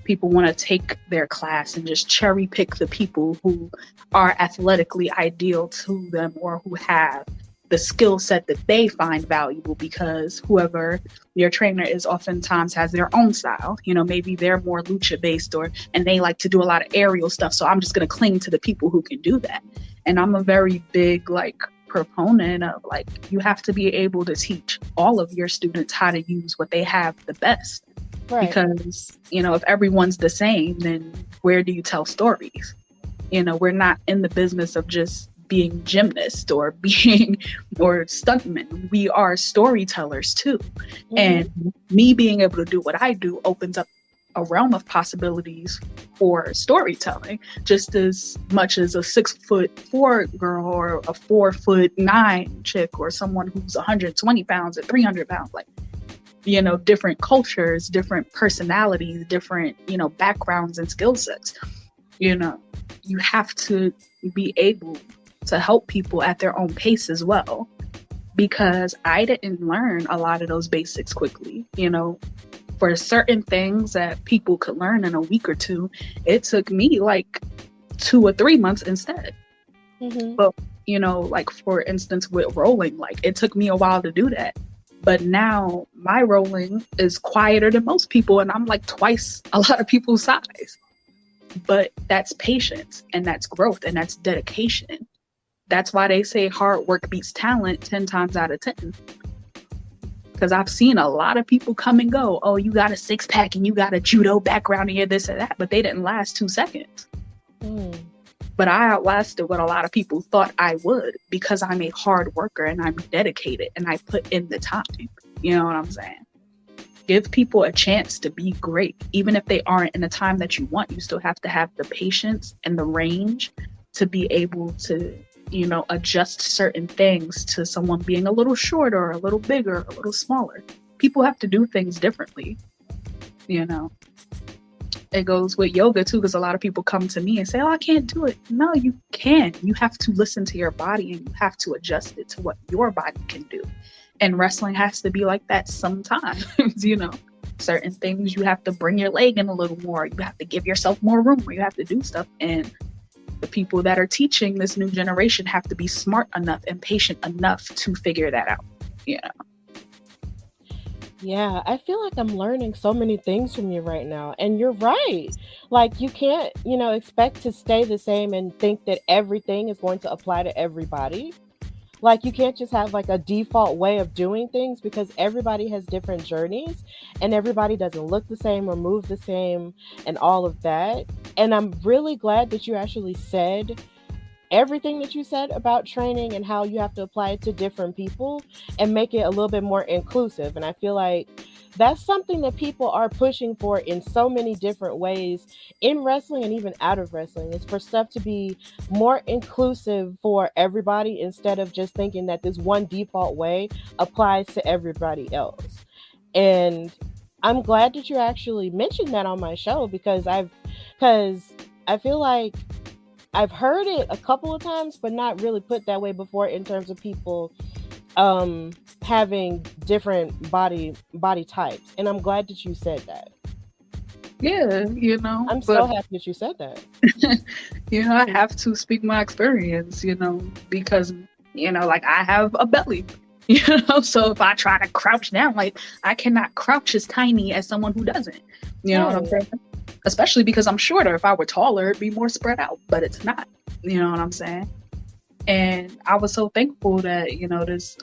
people want to take their class and just cherry pick the people who are athletically ideal to them or who have the skill set that they find valuable, because whoever your trainer is oftentimes has their own style. Maybe they're more lucha based and they like to do a lot of aerial stuff. So I'm just going to cling to the people who can do that. And I'm a very big proponent of you have to be able to teach all of your students how to use what they have the best. Right. Because, if everyone's the same, then where do you tell stories? We're not in the business of just being gymnasts or stuntmen. We are storytellers too. Mm-hmm. And me being able to do what I do opens up a realm of possibilities for storytelling, just as much as a 6'4" girl or a 4'9" chick or someone who's 120 pounds or 300 pounds. Different cultures, different personalities, different, backgrounds and skill sets. You have to be able to help people at their own pace as well, because I didn't learn a lot of those basics quickly. For certain things that people could learn in a week or two, it took me 2 or 3 months instead. Mm-hmm. But, for instance, with rolling, it took me a while to do that. But now my rolling is quieter than most people, and I'm twice a lot of people's size. But that's patience, and that's growth, and that's dedication. That's why they say hard work beats talent 10 times out of 10. Because I've seen a lot of people come and go. Oh, you got a 6-pack and you got a judo background and you're this or that, but they didn't last 2 seconds. but I outlasted what a lot of people thought I would because I'm a hard worker and I'm dedicated and I put in the time. You know what I'm saying? Give people a chance to be great. Even if they aren't in the time that you want, you still have to have the patience and the range to be able to, you know, adjust certain things to someone being a little shorter, a little bigger, a little smaller. People have to do things differently, you know. It goes with yoga too, because a lot of people come to me and say, oh, I can't do it. No, you can. You have to listen to your body and you have to adjust it to what your body can do. And wrestling has to be like that sometimes, you know. Certain things you have to bring your leg in a little more. You have to give yourself more room where you have to do stuff. And the people that are teaching this new generation have to be smart enough and patient enough to figure that out, you know. Yeah, I feel like I'm learning so many things from you right now. And you're right. Like, you can't, you know, expect to stay the same and think that everything is going to apply to everybody. Like, you can't just have like a default way of doing things because everybody has different journeys and everybody doesn't look the same or move the same and all of that. And I'm really glad that you actually said everything that you said about training and how you have to apply it to different people and make it a little bit more inclusive. And I feel like that's something that people are pushing for in so many different ways in wrestling and even out of wrestling, is for stuff to be more inclusive for everybody instead of just thinking that this one default way applies to everybody else. And I'm glad that you actually mentioned that on my show because I feel like I've heard it a couple of times, but not really put that way before in terms of people having different body types. And I'm glad that you said that. Yeah, you know. I'm so happy that you said that. You know, I have to speak my experience, you know, because, you know, like I have a belly, you know, so if I try to crouch down, like I cannot crouch as tiny as someone who doesn't, you know what I'm saying? Especially because I'm shorter. If I were taller, it'd be more spread out, but it's not, you know what I'm saying? And I was so thankful that, you know, this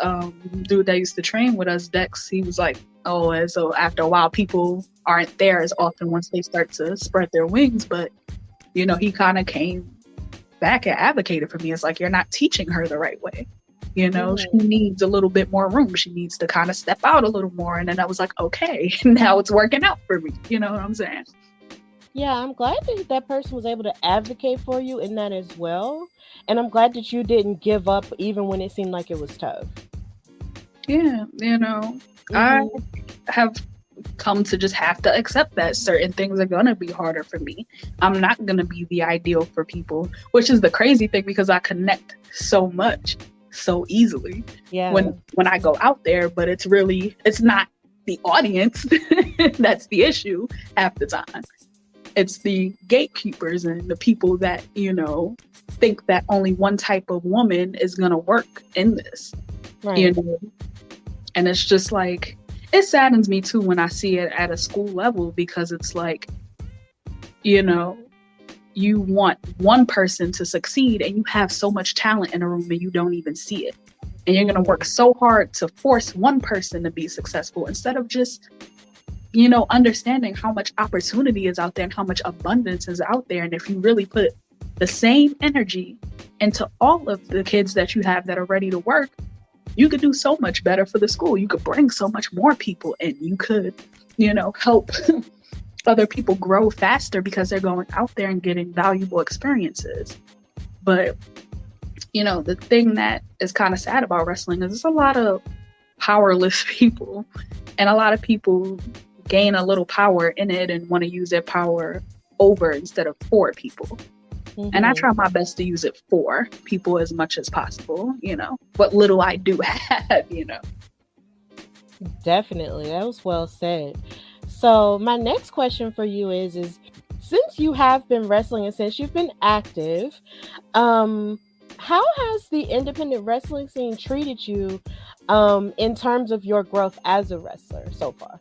dude that used to train with us, Dex, he was like, oh, and so after a while, people aren't there as often once they start to spread their wings. But, you know, he kind of came back and advocated for me. It's like, you're not teaching her the right way. You know, she needs a little bit more room. She needs to kind of step out a little more. And then I was like, okay, now it's working out for me. You know what I'm saying? Yeah, I'm glad that that person was able to advocate for you in that as well. And I'm glad that you didn't give up even when it seemed like it was tough. Yeah, you know, I have come to just have to accept that certain things are going to be harder for me. I'm not going to be the ideal for people, which is the crazy thing because I connect so much, so easily when I go out there, but it's not the audience that's the issue half the time. It's the gatekeepers and the people that, you know, think that only one type of woman is going to work in this, you know? And it's just like, it saddens me too when I see it at a school level because it's like, you know, you want one person to succeed and you have so much talent in a room and you don't even see it. And you're going to work so hard to force one person to be successful instead of just, you know, understanding how much opportunity is out there and how much abundance is out there. And if you really put the same energy into all of the kids that you have that are ready to work, you could do so much better for the school. You could bring so much more people in. You could, you know, help other people grow faster because they're going out there and getting valuable experiences. But, you know, the thing that is kind of sad about wrestling is there's a lot of powerless people and a lot of people gain a little power in it and want to use their power over instead of for people. And I try my best to use it for people as much as possible, you know, what little I do have, you know. Definitely. That was well said. So my next question for you is since you have been wrestling and since you've been active, how has the independent wrestling scene treated you in terms of your growth as a wrestler so far?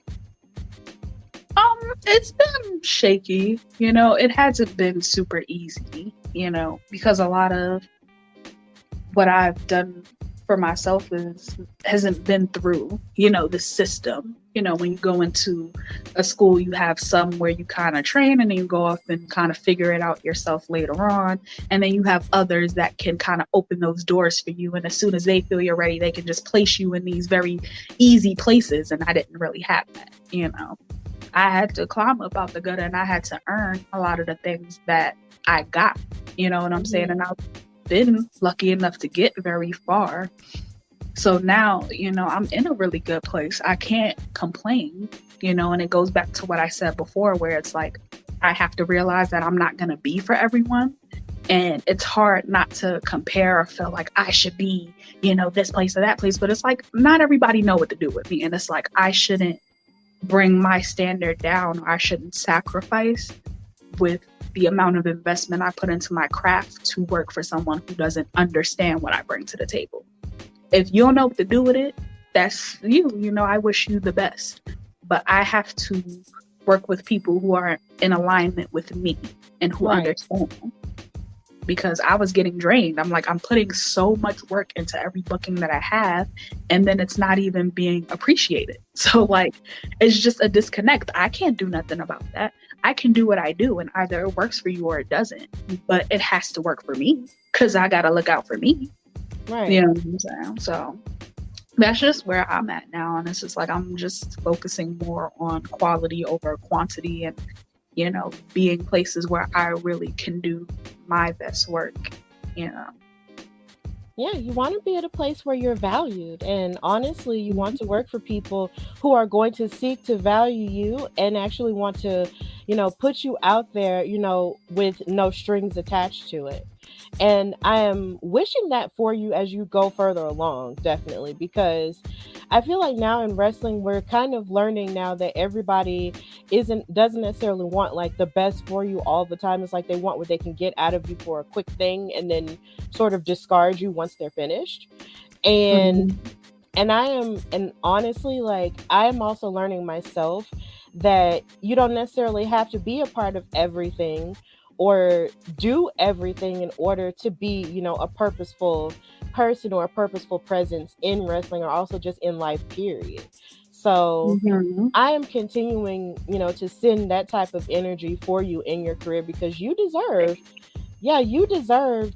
It's been shaky, you know, it hasn't been super easy, you know, because a lot of what I've done for myself hasn't been through, the system. When you go into a school, you have some where you kind of train and then you go off and kind of figure it out yourself later on. And then you have others that can kind of open those doors for you. And as soon as they feel you're ready, they can just place you in these very easy places. And I didn't really have that, I had to climb up out the gutter and I had to earn a lot of the things that I got, you know what I'm saying? And I've been lucky enough to get very far. So now, I'm in a really good place. I can't complain, and it goes back to what I said before, where it's like, I have to realize that I'm not going to be for everyone. And it's hard not to compare or feel like I should be, this place or that place. But it's like, not everybody know what to do with me. And it's like, I shouldn't bring my standard down, or I shouldn't sacrifice with the amount of investment I put into my craft to work for someone who doesn't understand what I bring to the table. If you don't know what to do with it, that's you. I wish you the best. But I have to work with people who are in alignment with me and who understand. Because I was getting drained. I'm putting so much work into every booking that I have, and then it's not even being appreciated. So it's just a disconnect. I can't do nothing about that. I can do what I do, and either it works for you or it doesn't. But it has to work for me, because I got to look out for me. Right. You know what I'm saying? So that's just where I'm at now. And it's just I'm just focusing more on quality over quantity, and, being places where I really can do my best work, Yeah, you want to be at a place where you're valued. And honestly, you want to work for people who are going to seek to value you and actually want to, put you out there, with no strings attached to it. And I am wishing that for you as you go further along, definitely, because I feel like now in wrestling, we're kind of learning now that everybody doesn't necessarily want the best for you all the time. It's like they want what they can get out of you for a quick thing and then sort of discard you once they're finished. And and honestly, I am also learning myself that you don't necessarily have to be a part of everything or do everything in order to be, a purposeful person or a purposeful presence in wrestling, or also just in life, period. So I am continuing, to send that type of energy for you in your career, because you deserve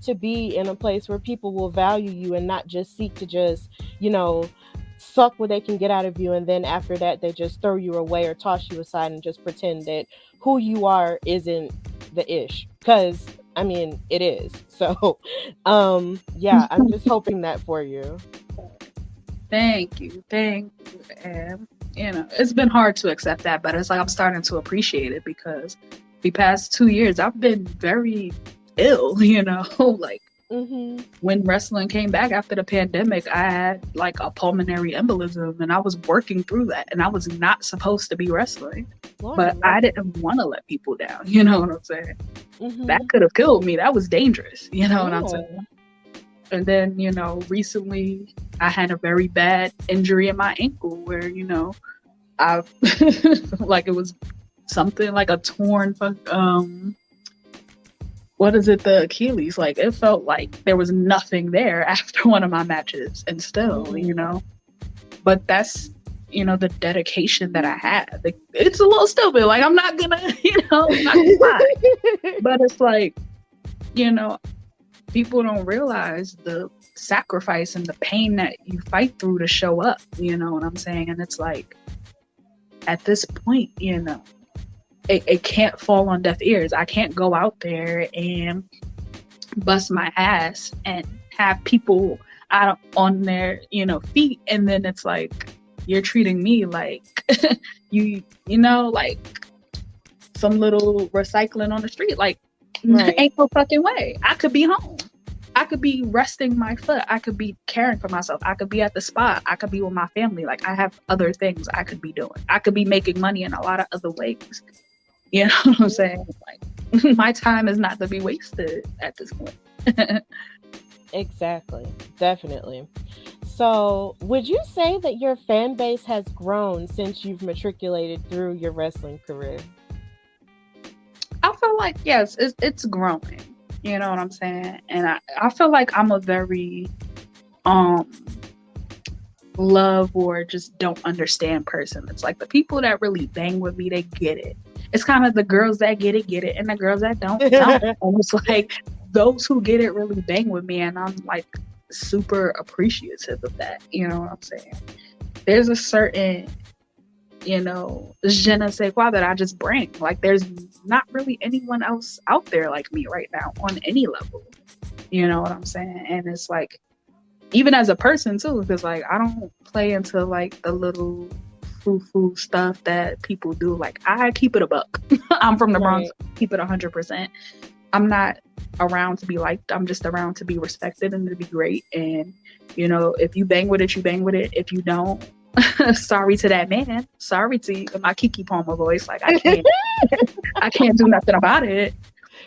to be in a place where people will value you and not just seek to just, suck what they can get out of you. And then after that, they just throw you away or toss you aside and just pretend that who you are isn't the ish, because it is. So I'm just hoping that for you. Thank you. And it's been hard to accept that, but it's I'm starting to appreciate it, because the past 2 years I've been very ill, when wrestling came back after the pandemic, I had a pulmonary embolism, and I was working through that, and I was not supposed to be wrestling. But I didn't want to let people down, you know what I'm saying? That could have killed me. That was dangerous, you know what I'm saying? And then, recently I had a very bad injury in my ankle where, I it was something like a torn what is it, the Achilles? It felt like there was nothing there after one of my matches, and still, but that's, the dedication that I have. It's a little stupid. I'm not gonna, I'm not gonna lie. But it's people don't realize the sacrifice and the pain that you fight through to show up, you know what I'm saying? And it's at this point, it can't fall on deaf ears. I can't go out there and bust my ass and have people out on their, feet. And then it's you're treating me like some little recycling on the street. Ain't no fucking way. I could be home. I could be resting my foot. I could be caring for myself. I could be at the spa. I could be with my family. I have other things I could be doing. I could be making money in a lot of other ways. You know what I'm saying? My time is not to be wasted at this point. Exactly. Definitely. So would you say that your fan base has grown since you've matriculated through your wrestling career? I feel yes, it's growing. You know what I'm saying? And I feel I'm a very um love or just don't understand person. It's like the people that really bang with me, they get it. It's kind of the girls that get it, and the girls that don't. And it's like those who get it really bang with me, and I'm like super appreciative of that. You know what I'm saying? There's a certain, je ne sais quoi that I just bring. Like there's not really anyone else out there like me right now on any level. You know what I'm saying? And it's like, even as a person too, because like I don't play into like the little foo stuff that people do. Like I keep it a buck. I'm from the Bronx. Keep it 100%. I'm not around to be liked. I'm just around to be respected and to be great. And if you bang with it, you bang with it. If you don't, sorry to that man. Sorry to you. My Kiki Palmer voice. Like I can't do nothing about it.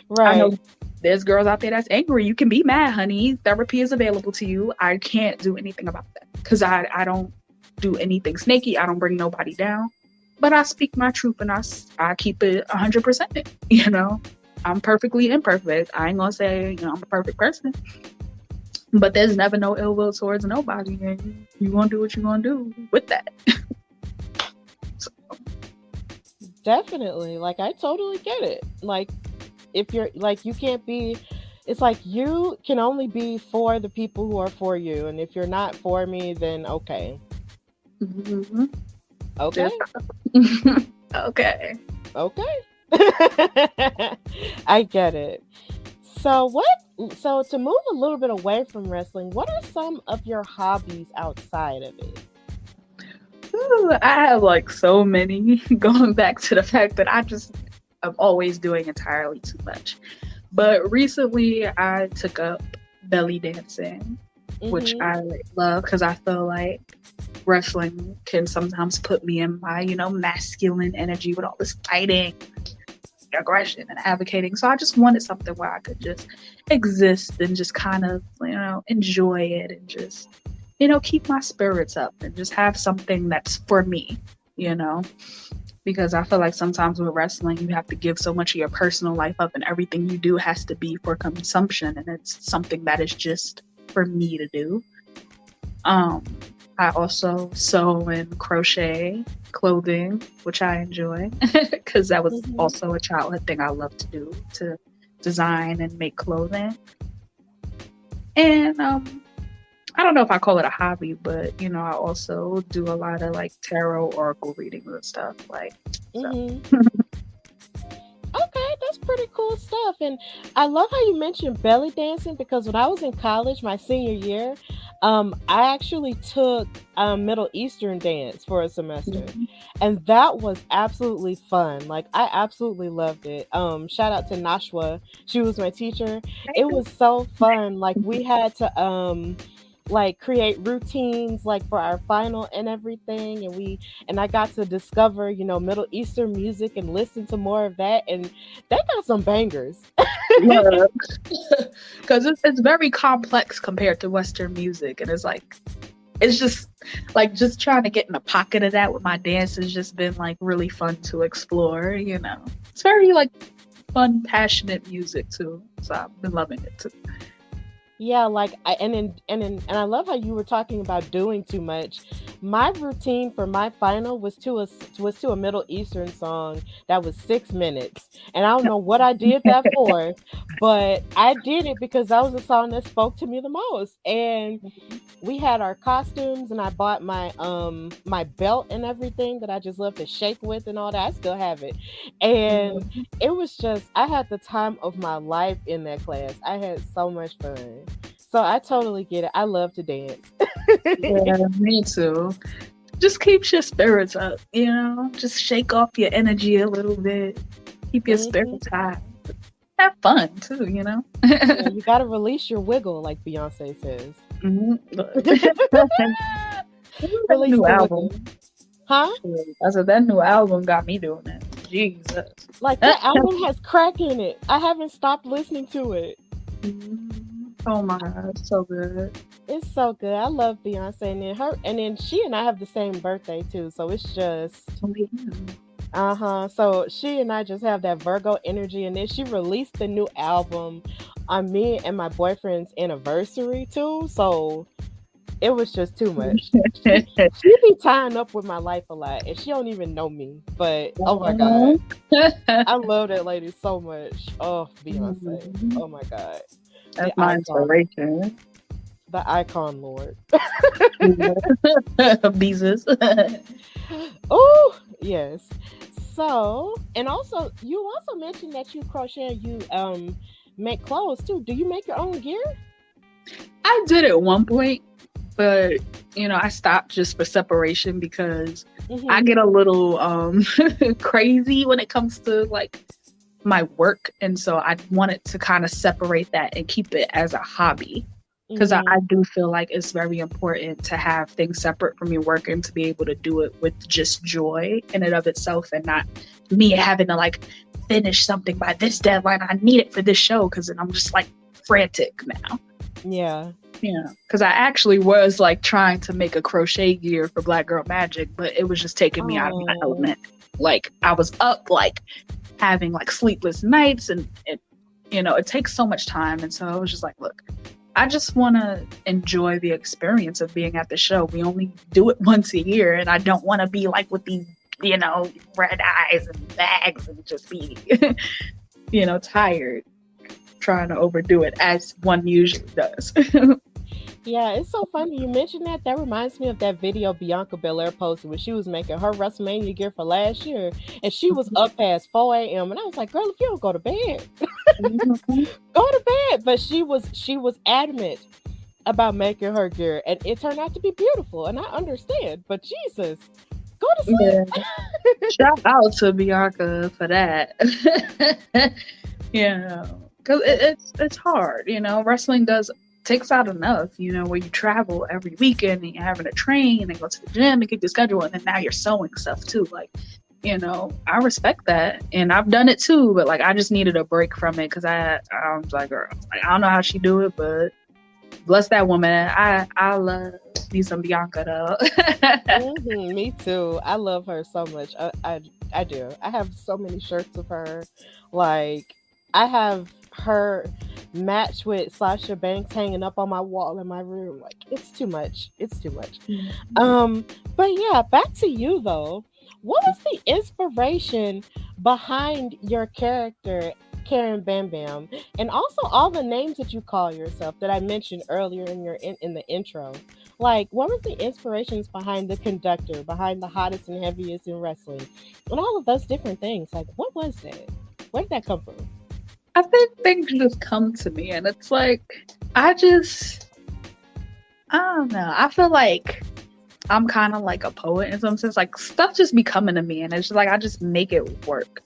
Right. I know there's girls out there that's angry. You can be mad, honey. Therapy is available to you. I can't do anything about that because I don't do anything snaky. I don't bring nobody down. But I speak my truth and I keep it 100%. I'm perfectly imperfect. I ain't gonna say I'm a perfect person. But there's never no ill will towards nobody. And you gonna do what you gonna do with that. So. Definitely. Like I totally get it. Like if you're like, you can't be, it's like you can only be for the people who are for you. And if you're not for me, then okay. Mm-hmm. Okay. Okay. I get it. So to move a little bit away from wrestling, what are some of your hobbies outside of it? Ooh, I have like so many, going back to the fact that I'm always doing entirely too much. But recently I took up belly dancing, which I love because I feel like wrestling can sometimes put me in my, masculine energy with all this fighting, aggression, and advocating. So I just wanted something where I could just exist and just kind of, enjoy it and just, keep my spirits up and just have something that's for me, because I feel like sometimes with wrestling, you have to give so much of your personal life up and everything you do has to be for consumption. And it's something that is just for me to do. I also sew and crochet clothing, which I enjoy because that was also a childhood thing I love to do, to design and make clothing. And I don't know if I call it a hobby, but I also do a lot of like tarot, oracle readings and stuff. Like, so. Okay, that's pretty cool stuff. And I love how you mentioned belly dancing because when I was in college, my senior year, I actually took Middle Eastern dance for a semester, and that was absolutely fun. Like I absolutely loved it. Shout out to Nashwa, she was my teacher. It was so fun. Like we had to like create routines like for our final and everything, and I got to discover Middle Eastern music and listen to more of that, and they got some bangers. Because it's very complex compared to Western music, and it's just trying to get in the pocket of that with my dance has just been like really fun to explore. It's very like fun, passionate music too, so I've been loving it too. Yeah, like and I love how you were talking about doing too much. My routine for my final was to a Middle Eastern song that was 6 minutes, and I don't know what I did that for, but I did it because that was a song that spoke to me the most. And we had our costumes, and I bought my my belt and everything that I just love to shake with and all that. I still have it, and it was just, I had the time of my life in that class. I had so much fun. So I totally get it. I love to dance. Yeah, me too. Just keeps your spirits up, Just shake off your energy a little bit. Keep your spirits high. Have fun too, Yeah, you gotta release your wiggle, like Beyonce says. Release New the album. wiggle. Huh? I said that new album got me doing it. Jesus. Like that album has crack in it. I haven't stopped listening to it. Oh my God, it's so good. It's so good. I love Beyonce, and then she and I have the same birthday too. So it's just So she and I just have that Virgo energy, and then she released the new album on me and my boyfriend's anniversary too. So It was just too much. She be tying up with my life a lot, and she don't even know me. But oh my god, I love that lady so much. Oh, Beyonce. Oh my god, that's my inspiration. The icon lord. Beezus. Oh yes. So, and also, you also mentioned that you crochet. You make clothes too. Do you make your own gear? I did at one point, but I stopped just for separation because I get a little crazy when it comes to like my work, and so I wanted to kind of separate that and keep it as a hobby. Because I do feel like it's very important to have things separate from your work and to be able to do it with just joy in and of itself, and not me having to like finish something by this deadline. I need it for this show, because then I'm just like frantic now. Yeah. Because I actually was like trying to make a crochet gear for Black Girl Magik, but it was just taking me out of my element. Like I was up like having like sleepless nights, and it takes so much time. And so I was just like, look, I just want to enjoy the experience of being at the show. We only do it once a year, and I don't want to be like with these, red eyes and bags and just be, tired, trying to overdo it as one usually does. Yeah, it's so funny you mentioned that. That reminds me of that video Bianca Belair posted when she was making her WrestleMania gear for last year, and she was up past 4 a.m. and I was like, girl, if you don't go to bed, go to bed. But she was adamant about making her gear, and it turned out to be beautiful, and I understand. But Jesus, go to sleep. Yeah. Shout out to Bianca for that. Because it's hard. Wrestling takes out enough, where you travel every weekend and you're having to train and go to the gym and keep your schedule, and then now you're sewing stuff too. Like, I respect that, and I've done it too, but like I just needed a break from it, because I was like, girl, like, I don't know how she do it, but bless that woman. I love me some Bianca though. Me too. I love her so much. I do. I have so many shirts of her. Like, I have her match with Sasha Banks hanging up on my wall in my room. Like, it's too much. But yeah, back to you though. What was the inspiration behind your character, Karen Bam Bam, and also all the names that you call yourself that I mentioned earlier in the intro? Like, what was the inspirations behind the conductor, behind the hottest and heaviest in wrestling, and all of those different things? Like, what was that? Where did that come from? I think things just come to me, and it's like, I don't know. I feel like I'm kind of like a poet in some sense. Like, stuff just be coming to me, and it's just like, I just make it work,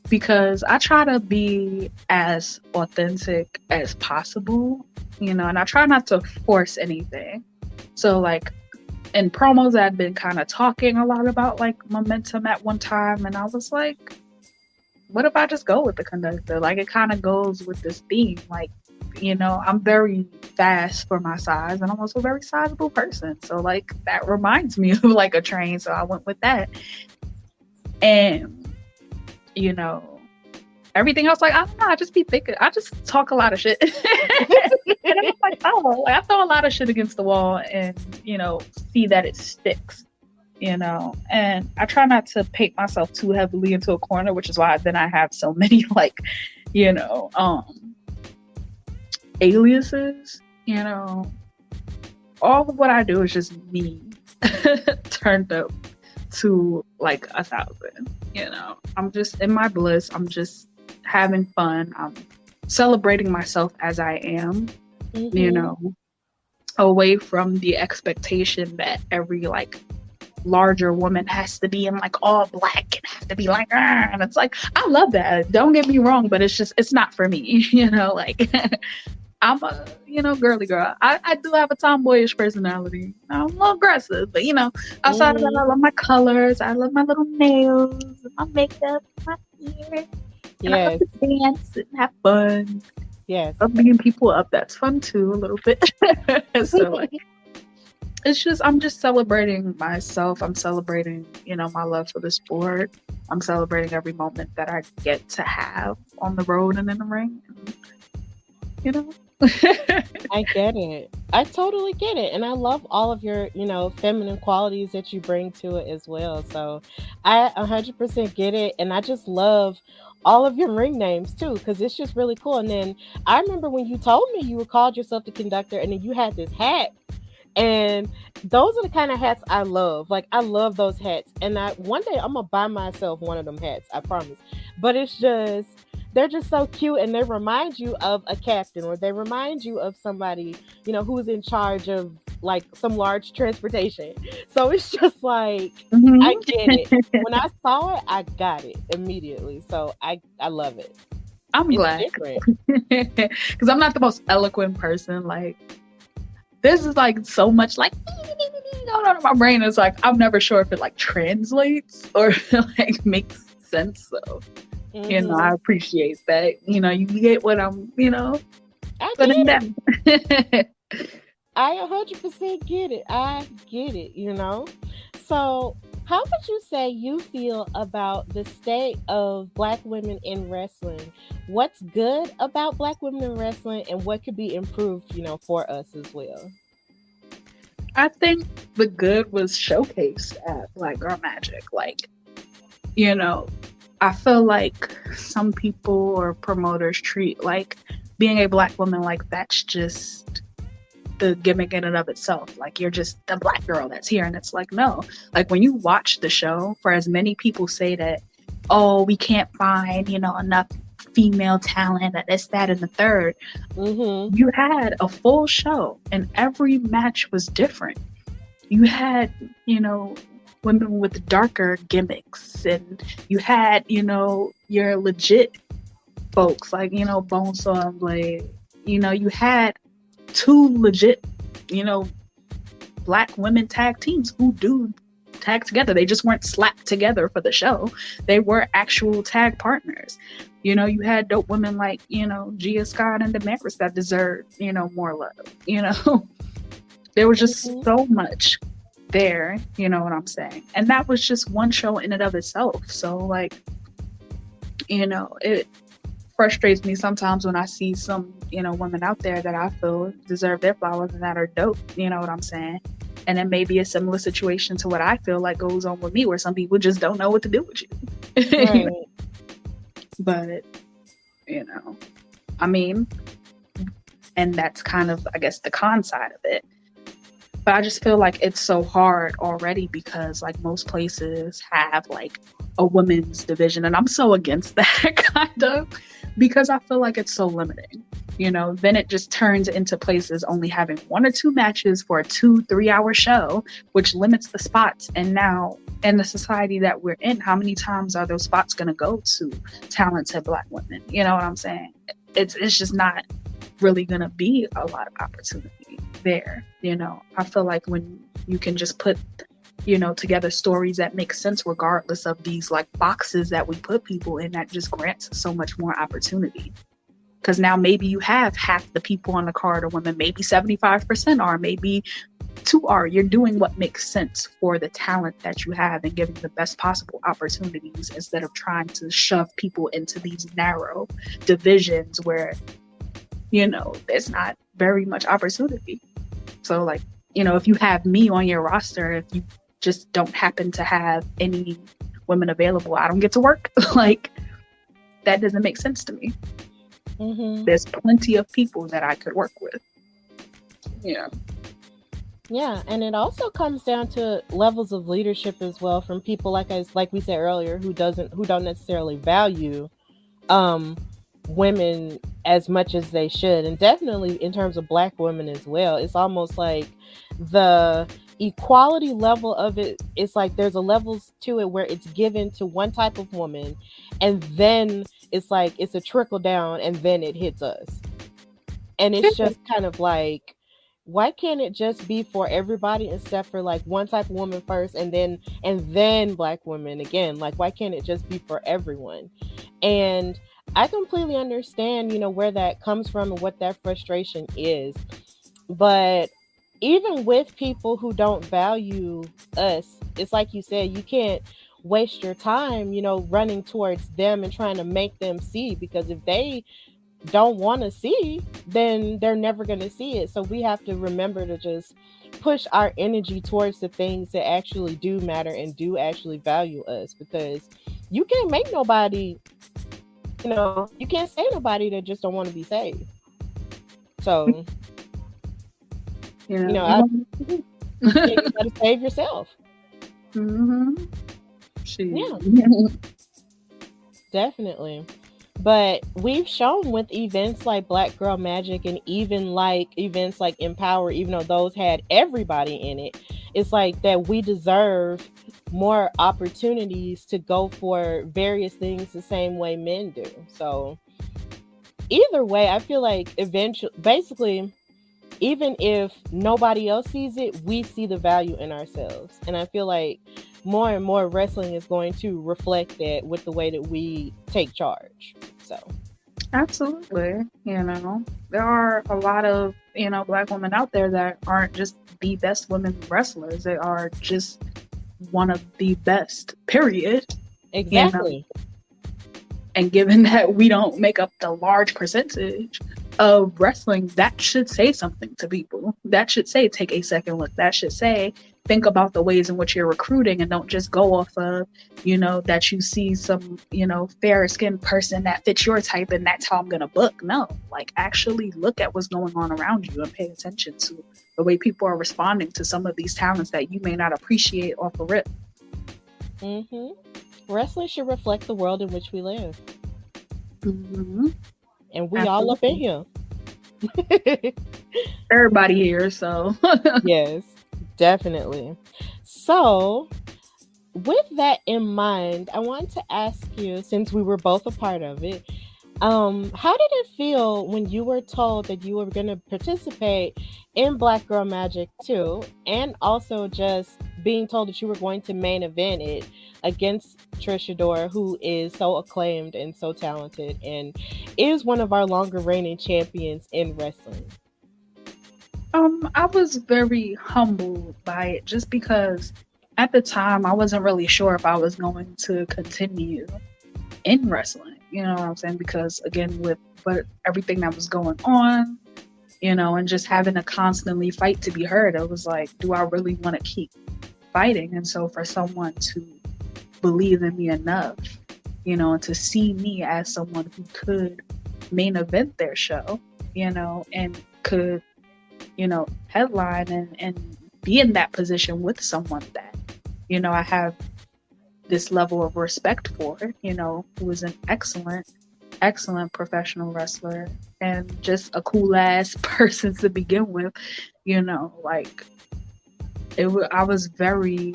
because I try to be as authentic as possible, and I try not to force anything. So like in promos, I'd been kind of talking a lot about like momentum at one time, and I was like, what if I just go with the conductor? Like, it kind of goes with this theme. Like, I'm very fast for my size, and I'm also a very sizable person. So like, that reminds me of like a train. So I went with that. And, everything else, like, I don't know, I just be thinking, I just talk a lot of shit. And I'm like, I throw a lot of shit against the wall and, see that it sticks. And I try not to paint myself too heavily into a corner, which is why then I have so many like, aliases. All of what I do is just me turned up to like 1,000. I'm just in my bliss. I'm just having fun. I'm celebrating myself as I am. Away from the expectation that every like larger woman has to be in like all black and have to be like, and it's like, I love that, don't get me wrong, but it's not for me. Like, I'm a girly girl. I do have a tomboyish personality. I'm a little aggressive, but outside of that, I love my colors, I love my little nails, my makeup, my hair. And I love to dance and have fun. Yes, of being people up, that's fun too, a little bit. So like, it's just, I'm just celebrating myself. I'm celebrating, my love for the sport. I'm celebrating every moment that I get to have on the road and in the ring. I get it. I totally get it. And I love all of your, feminine qualities that you bring to it as well. So I 100% get it. And I just love all of your ring names too, because it's just really cool. And then I remember when you told me you called yourself the conductor and then you had this hat. And those are the kind of hats I love. Like, I love those hats. And one day I'm going to buy myself one of them hats. I promise. But it's just, they're just so cute, and they remind you of a captain, or they remind you of somebody, who's in charge of like some large transportation. So it's just like, I get it. When I saw it, I got it immediately. So I love it. I'm glad, because I'm not the most eloquent person. Like, this is like so much like going on in my brain. It's like I'm never sure if it like translates or like makes sense. So. I appreciate that. You get what I'm, putting down. I 100% get it. I get it, So, how would you say you feel about the state of Black women in wrestling? What's good about Black women in wrestling, and what could be improved, for us as well? I think the good was showcased at Black Girl Magik. Like, I feel like some people or promoters treat like being a Black woman like that's just the gimmick in and of itself. Like, you're just the Black girl that's here. And it's like, no. Like, when you watch the show, for as many people say that, oh, we can't find, enough female talent, that, and the third. You had a full show and every match was different. You had, women with darker gimmicks, and you had, your legit folks like, Bonesaw and Blade. You had two legit, Black women tag teams who do tag together. They just weren't slapped together for the show. They were actual tag partners. You had dope women like, Gia Scott and Damaris that deserved, more love. There was just so much there, you know what I'm saying? And that was just one show in and of itself. So like, it frustrates me sometimes when I see some, women out there that I feel deserve their flowers and that are dope, you know what I'm saying? And it may be a similar situation to what I feel like goes on with me, where some people just don't know what to do with you. Right. But, I mean, and that's kind of, I guess, the con side of it. But I just feel like it's so hard already because like most places have like a women's division, and I'm so against that kind of, because I feel like it's so limiting. Then it just turns into places only having 1 or 2 matches for a 2-3 hour show, which limits the spots. And now in the society that we're in, how many times are those spots going to go to talented Black women? You know what I'm saying? It's just not really going to be a lot of opportunity there. I feel like when you can just put, together stories that make sense regardless of these like boxes that we put people in, that just grants so much more opportunity. Because now maybe you have half the people on the card are women, maybe 75% are, maybe 2 are. You're doing what makes sense for the talent that you have and giving the best possible opportunities instead of trying to shove people into these narrow divisions where, there's not very much opportunity. So like, if you have me on your roster, if you just don't happen to have any women available, I don't get to work. Like, that doesn't make sense to me. There's plenty of people that I could work with. Yeah, and it also comes down to levels of leadership as well from people like we said earlier who don't necessarily value women as much as they should, and definitely in terms of Black women as well. It's almost like the equality level of it, it's like there's a levels to it where it's given to one type of woman, and then it's like it's a trickle down, and then it hits us. And it's just kind of like, why can't it just be for everybody except for like one type of woman first, and then Black women again? Like, why can't it just be for everyone? And I completely understand, where that comes from and what that frustration is. But even with people who don't value us, it's like you said, you can't waste your time, running towards them and trying to make them see, because if they don't want to see, then they're never going to see it. So we have to remember to just push our energy towards the things that actually do matter and do actually value us, because you can't make nobody, you can't say nobody that just don't want to be saved. So, you gotta save yourself. Mm-hmm. Yeah. Definitely. But we've shown with events like Black Girl Magik and even like events like Empower, even though those had everybody in it, it's like that we deserve more opportunities to go for various things the same way men do. So either way, I feel like eventually, basically, even if nobody else sees it, we see the value in ourselves. And I feel like more and more wrestling is going to reflect that with the way that we take charge. So absolutely. There are a lot of, Black women out there that aren't just the best women wrestlers. They are just one of the best, period. Exactly. And given that we don't make up the large percentage of wrestling, that should say something to people. That should say, take a second look. That should say, think about the ways in which you're recruiting, and don't just go off of, that you see some, fair skinned person that fits your type and that's how I'm going to book. No, like actually look at what's going on around you and pay attention to the way people are responding to some of these talents that you may not appreciate off the rip. Mm-hmm. Wrestling should reflect the world in which we live. Mm-hmm. And we all up in here. Everybody here, so. Yes, definitely. So, with that in mind, I want to ask you, since we were both a part of it, how did it feel when you were told that you were going to participate in Black Girl Magik 2, and also just being told that you were going to main event it against Trish Adora, who is so acclaimed and so talented and is one of our longer reigning champions in wrestling? I was very humbled by it, just because at the time I wasn't really sure if I was going to continue in wrestling. You know what I'm saying? Because again, with everything that was going on, and just having to constantly fight to be heard, I was like, do I really want to keep fighting? And so for someone to believe in me enough, and to see me as someone who could main event their show, and could, headline and be in that position with someone that, I have this level of respect for, who is an excellent professional wrestler and just a cool ass person to begin with, like I was very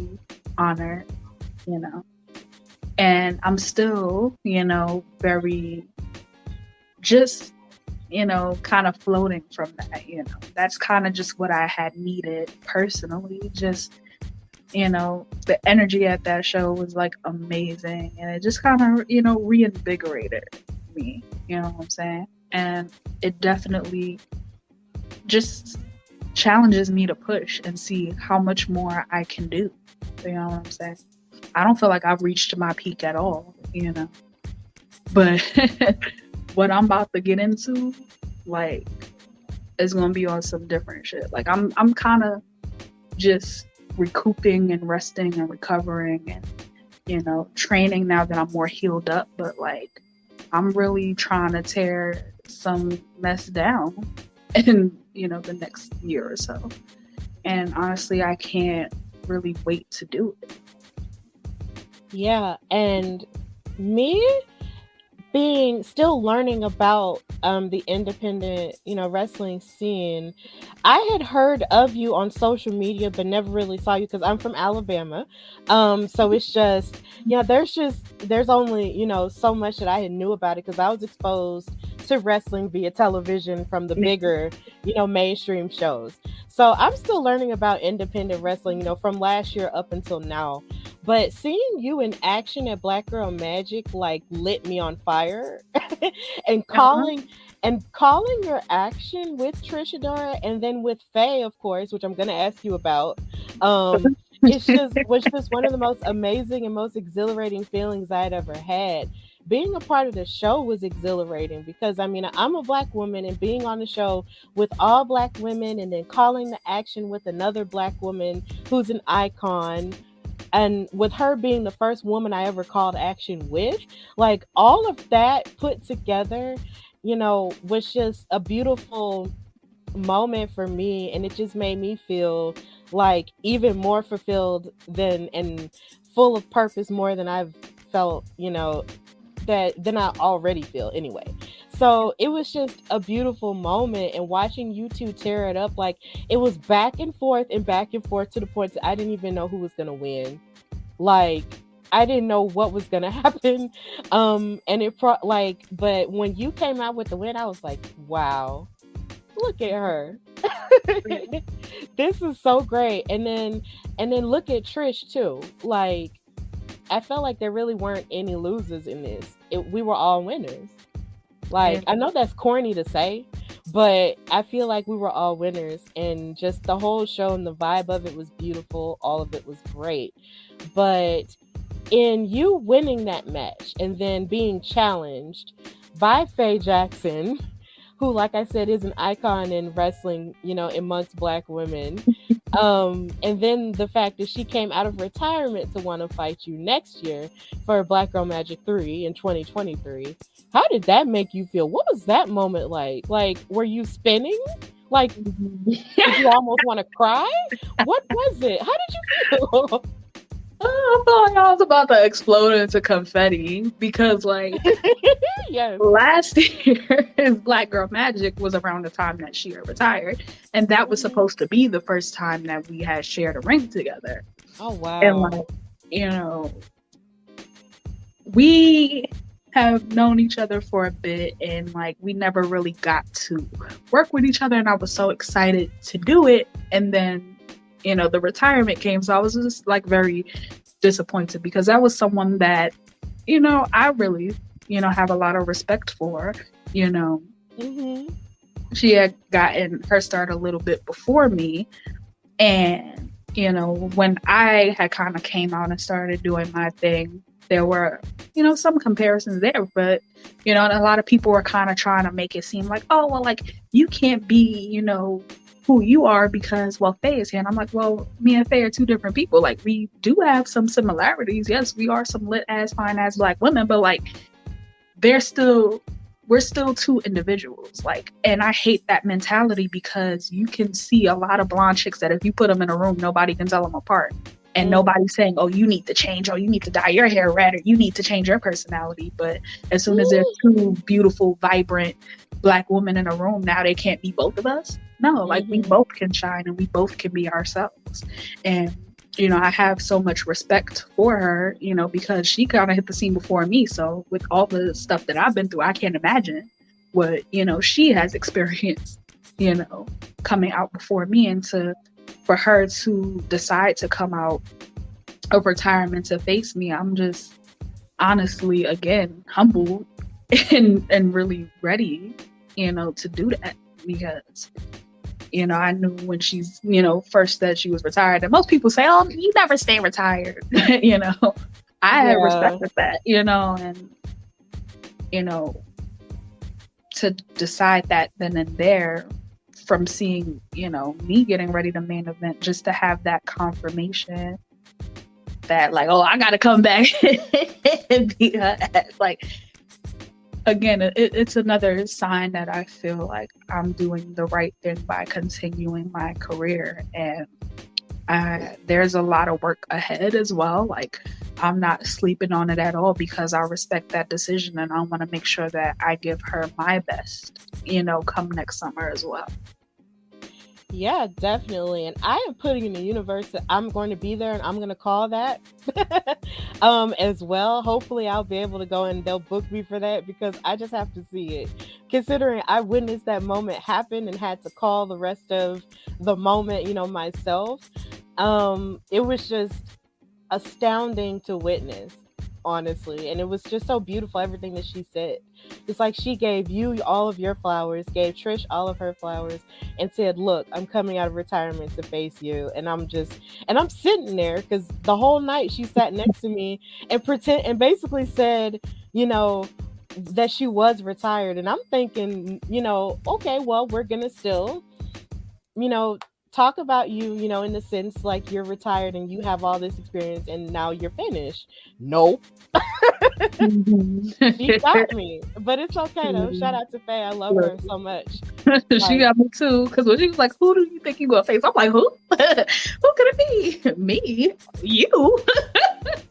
honored, and I'm still, very just, kind of floating from that, that's kind of just what I had needed personally. Just, the energy at that show was like amazing, and it just kind of, reinvigorated me, you know what I'm saying? And it definitely just challenges me to push and see how much more I can do, you know what I'm saying? I don't feel like I've reached my peak at all, but what I'm about to get into, like, is gonna be on some different shit. Like I'm kind of just recouping and resting and recovering and, training now that I'm more healed up, but like I'm really trying to tear some mess down in, the next year or so. And honestly, I can't really wait to do it. Yeah, and me being still learning about the independent, wrestling scene, I had heard of you on social media, but never really saw you because I'm from Alabama. So it's just, there's only, so much that I had knew about it because I was exposed to wrestling via television from the bigger, mainstream shows. So I'm still learning about independent wrestling, from last year up until now. But seeing you in action at Black Girl Magik like lit me on fire, and calling your action with Trish Adora and then with Faye, of course, which I'm going to ask you about. Was just one of the most amazing and most exhilarating feelings I had ever had, being a part of the show was exhilarating because I mean, I'm a Black woman, and being on the show with all Black women and then calling the action with another Black woman who's an icon, and with her being the first woman I ever called action with, like all of that put together, was just a beautiful moment for me, and it just made me feel like even more fulfilled and full of purpose more than I've felt, than I already feel anyway. So it was just a beautiful moment, and watching you two tear it up, like it was back and forth to the point that I didn't even know who was gonna win. Like I didn't know what was gonna happen. And but when you came out with the win, I was like, wow, look at her. This is so great. And then look at Trish too. Like I felt like there really weren't any losers in this. We were all winners. Like I know that's corny to say, but I feel like we were all winners, and just the whole show and the vibe of it was beautiful. All of it was great. But in you winning that match and then being challenged by Faye Jackson, who, like I said, is an icon in wrestling, amongst Black women. And then the fact that she came out of retirement to want to fight you next year for Black Girl Magik 3 in 2023. How did that make you feel? What was that moment like? Like, were you spinning? Like, did you almost want to cry? What was it? How did you feel? I felt like I was about to explode into confetti because, like, yes. Last year, Black Girl Magik was around the time that she retired, and that was supposed to be the first time that we had shared a ring together. Oh, wow. And, like, we have known each other for a bit, and, like, we never really got to work with each other, and I was so excited to do it, and then the retirement came, so I was just like very disappointed because that was someone that, I really, have a lot of respect for, Mm-hmm. She had gotten her start a little bit before me, and, when I had kind of came out and started doing my thing, there were, some comparisons there, but, and a lot of people were kind of trying to make it seem like, oh, well, like, you can't be, who you are because, well, Faye is here. And I'm like, well, me and Faye are two different people. Like, we do have some similarities. Yes, we are some lit ass, fine ass Black women, but like, we're still two individuals. Like, and I hate that mentality because you can see a lot of blonde chicks that if you put them in a room, nobody can tell them apart. And nobody's saying, oh, you need to change, or you need to dye your hair red, or you need to change your personality. But as soon as there's two beautiful, vibrant Black women in a room, now they can't be both of us. No, like we both can shine and we both can be ourselves. And, I have so much respect for her, because she kind of hit the scene before me. So with all the stuff that I've been through, I can't imagine what, she has experienced, coming out before me. And for her to decide to come out of retirement to face me, I'm just honestly, again, humbled and really ready, to do that because, I knew when she's, first said she was retired, and most people say, oh, you never stay retired. I had respected that, and, to decide that then and there from seeing, me getting ready to main event, just to have that confirmation that like, oh, I got to come back and be her ass. Like, again, it's another sign that I feel like I'm doing the right thing by continuing my career. And there's a lot of work ahead as well. Like, I'm not sleeping on it at all because I respect that decision and I want to make sure that I give her my best, come next summer as well. Yeah, definitely. And I am putting in the universe that I'm going to be there and I'm going to call that as well. Hopefully I'll be able to go and they'll book me for that because I just have to see it. Considering I witnessed that moment happen and had to call the rest of the moment, myself. It was just astounding to witness, honestly. And it was just so beautiful, everything that she said. It's like she gave you all of your flowers, gave Trish all of her flowers, and said, look, I'm coming out of retirement to face you. And I'm sitting there because the whole night she sat next to me and basically said, you know, that she was retired. And I'm thinking, you know, okay, well, we're going to still, you know, talk about you, you know, in the sense like you're retired and you have all this experience and now you're finished. Nope. She got me, but it's okay though. Shout out to Faye. I love her so much. She got me too, because when she was like, "Who do you think you gonna face?" I'm like, "Who? Who could it be? Me? You?"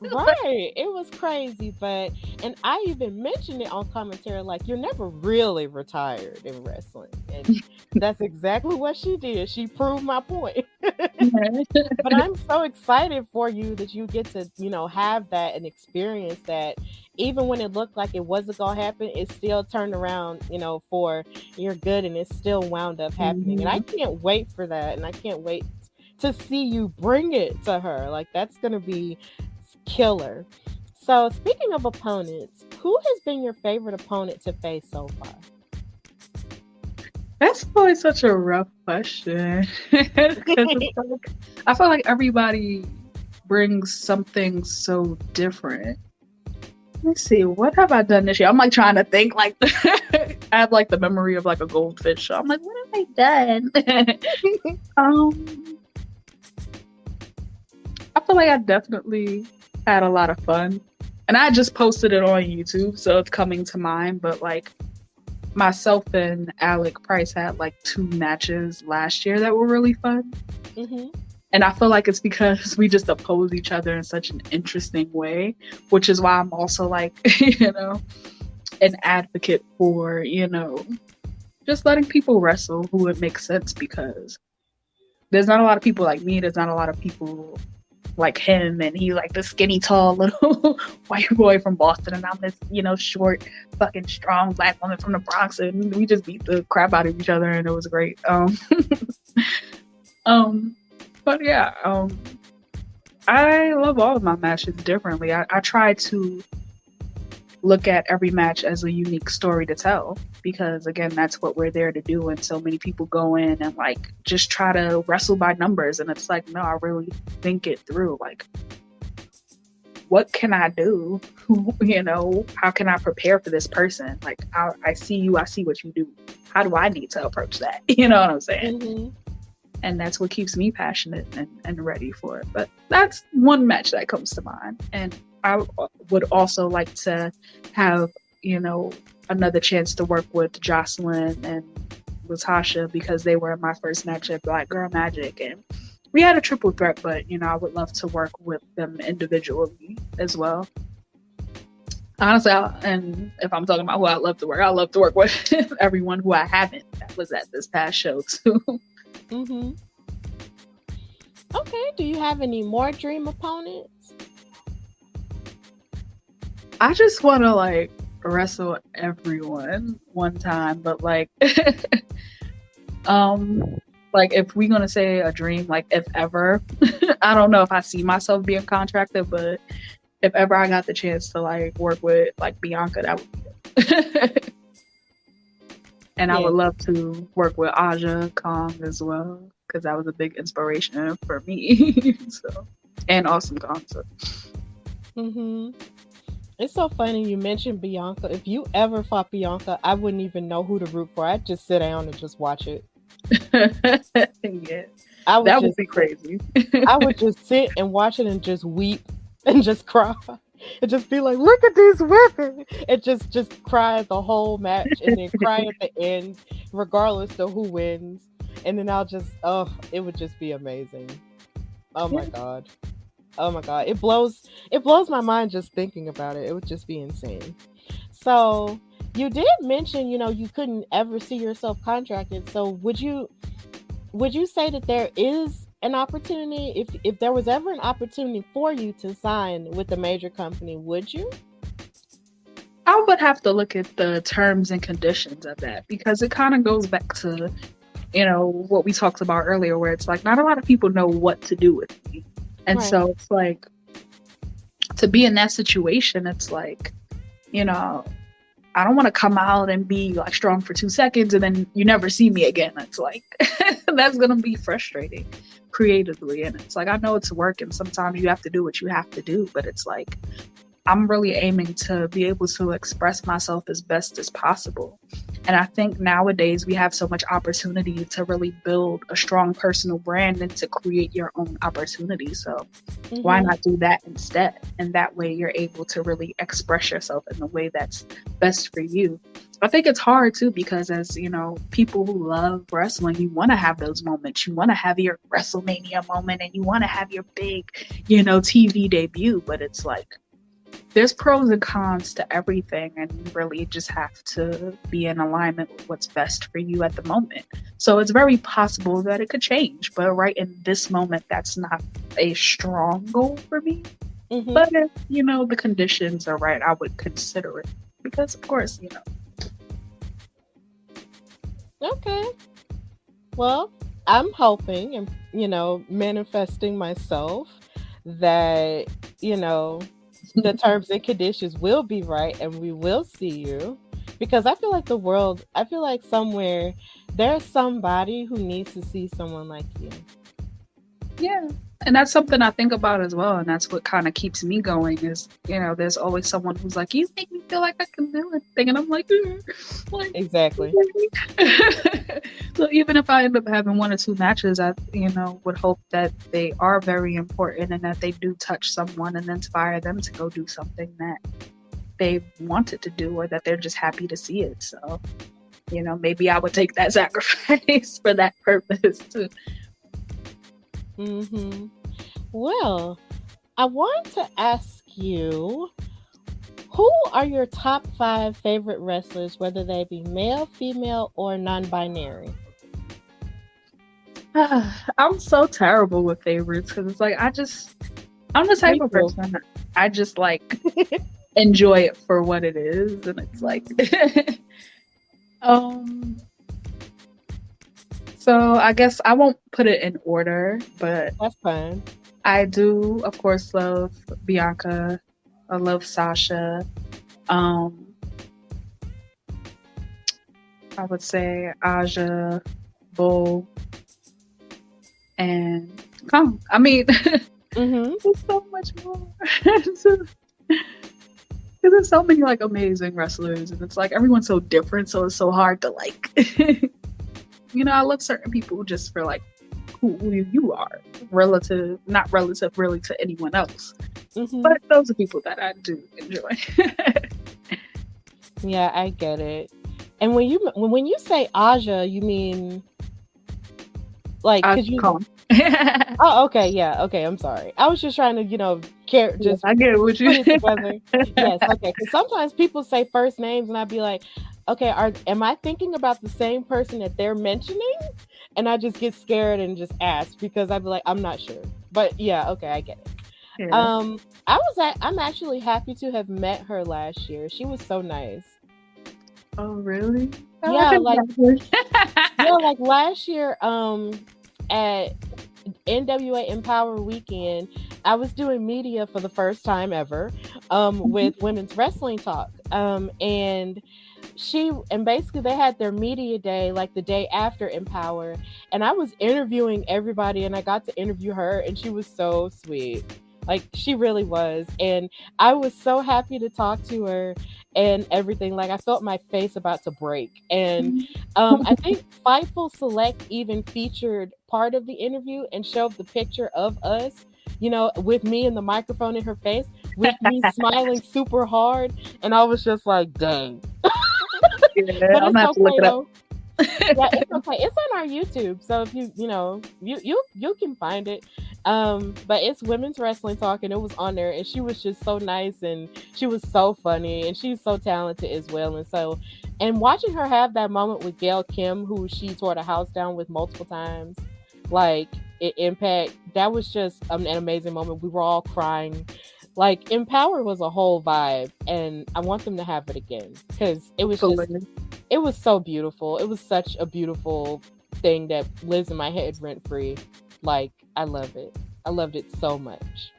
Right. It was crazy, but and I even mentioned it on commentary, like you're never really retired in wrestling, and that's exactly what she did. She proved my point. But I'm so excited for you that you get to, you know, have that and experience that. Even when it looked like it wasn't gonna happen, it still turned around, you know, for your good, and it still wound up happening. And I can't wait for that, and I can't wait to see you bring it to her. Like that's gonna be killer. So speaking of opponents, who has been your favorite opponent to face so far? That's always such a rough question. I feel like everybody brings something so different. Let's see, what have I done this year? I'm like trying to think, like I have like the memory of like a goldfish. So I'm like, what have I done? I feel like I definitely had a lot of fun. And I just posted it on YouTube, so it's coming to mind. But like myself and Alec Price had like 2 matches last year that were really fun. And I feel like it's because we just oppose each other in such an interesting way, which is why I'm also like, you know, an advocate for, you know, just letting people wrestle who it makes sense, because there's not a lot of people like me. There's not a lot of people like him, and he like the skinny, tall little white boy from Boston, and I'm this, you know, short, fucking strong black woman from the Bronx, and we just beat the crap out of each other, and it was great. But yeah, I love all of my matches differently. I try to look at every match as a unique story to tell, because again, that's what we're there to do. And so many people go in and like just try to wrestle by numbers, and it's like, no, I really think it through. Like, what can I do? You know, how can I prepare for this person? Like, I see you, I see what you do. How do I need to approach that? You know what I'm saying? And that's what keeps me passionate and ready for it. But that's one match that comes to mind. And I would also like to have, you know, another chance to work with Jocelyn and Latasha, because they were in my first match at Black Girl Magik. And we had a triple threat, but, you know, I would love to work with them individually as well. Honestly, and if I'm talking about who I love to work with everyone who I haven't that was at this past show too. Okay, do you have any more dream opponents? I just want to like wrestle everyone one time, but like like if we're gonna say a dream, like if ever, I don't know if I see myself being contracted, but if ever I got the chance to like work with like Bianca, that would be it. And I would love to work with Aja Kong as well, because that was a big inspiration for me. So, and Awesome Kong. So. It's so funny you mentioned Bianca. If you ever fought Bianca, I wouldn't even know who to root for. I'd just sit down and just watch it. Yeah, that would be crazy. I would just sit and watch it and just weep and just cry. And just be like, look at these women. And just cry the whole match and then cry at the end, regardless of who wins. And then I'll just, it would just be amazing. Oh my God. Oh my God. It blows my mind just thinking about it. It would just be insane. So you did mention, you know, you couldn't ever see yourself contracted. So would you say that there is an opportunity, if there was ever an opportunity for you to sign with a major company, would you? I would have to look at the terms and conditions of that, because it kind of goes back to, you know, what we talked about earlier, where it's like not a lot of people know what to do with me. And so it's like, to be in that situation, it's like, you know, I don't want to come out and be like strong for 2 seconds and then you never see me again. It's like, that's going to be frustrating creatively. And it's like, I know it's work and sometimes you have to do what you have to do, but it's like, I'm really aiming to be able to express myself as best as possible. And I think nowadays we have so much opportunity to really build a strong personal brand and to create your own opportunity. So why not do that instead? And that way you're able to really express yourself in the way that's best for you. I think it's hard too, because as you know, people who love wrestling, you want to have those moments. You want to have your WrestleMania moment and you want to have your big, TV debut. But it's like, there's pros and cons to everything, and you really just have to be in alignment with what's best for you at the moment. So it's very possible that it could change, but right in this moment, that's not a strong goal for me. But if, the conditions are right, I would consider it, because of course, Okay. Well, I'm hoping and, manifesting myself that, the terms and conditions will be right and we will see you, because I feel like somewhere there's somebody who needs to see someone like you. Yeah. And that's something I think about as well. And that's what kind of keeps me going is, there's always someone who's like, you make me feel like I can do anything. And I'm like, exactly. So even if I end up having 1 or 2 matches, I, would hope that they are very important and that they do touch someone and inspire them to go do something that they wanted to do or that they're just happy to see it. So, maybe I would take that sacrifice for that purpose too. Well, I want to ask you, who are your top 5 favorite wrestlers, whether they be male, female, or non-binary? I'm so terrible with favorites because it's like I'm the type of person I just like enjoy it for what it is, and it's like So I guess I won't put it in order, but that's fine. I do, of course, love Bianca. I love Sasha. I would say Aja, Bull, and Kong. I mean, there's so much more. There's so many like amazing wrestlers, and it's like everyone's so different, so it's so hard to like. I love certain people just for like who you are, not relative really to anyone else. But those are people that I do enjoy. Yeah, I get it. And when you say Aja, you mean like Kong. Oh, okay, yeah, okay. I'm sorry. I was just trying to, just I get what you together. Yes, okay. Because sometimes people say first names, and I'd be like, okay, am I thinking about the same person that they're mentioning? And I just get scared and just ask because I'd be like, I'm not sure. But yeah, okay, I get it. Yeah. I'm actually happy to have met her last year. She was so nice. Oh, really? Yeah, like last year, at NWA Empower Weekend, I was doing media for the first time ever, with Women's Wrestling Talk, and basically they had their media day like the day after Empower, and I was interviewing everybody, and I got to interview her, and she was so sweet. Like, she really was. And I was so happy to talk to her and everything. Like, I felt my face about to break. And I think Fightful Select even featured part of the interview and showed the picture of us, with me and the microphone in her face, with me smiling super hard. And I was just like, dang. Yeah, I'm gonna have to look it up. Yeah, it's okay. It's on our YouTube, so if you can find it. But it's Women's Wrestling Talk, and it was on there, and she was just so nice, and she was so funny, and she's so talented as well. And watching her have that moment with Gail Kim, who she tore the house down with multiple times, like Impact, that was just an amazing moment. We were all crying. Like, Empower was a whole vibe, and I want them to have it again because it was it was so beautiful. It was such a beautiful thing that lives in my head rent free. Like, I love it. I loved it so much.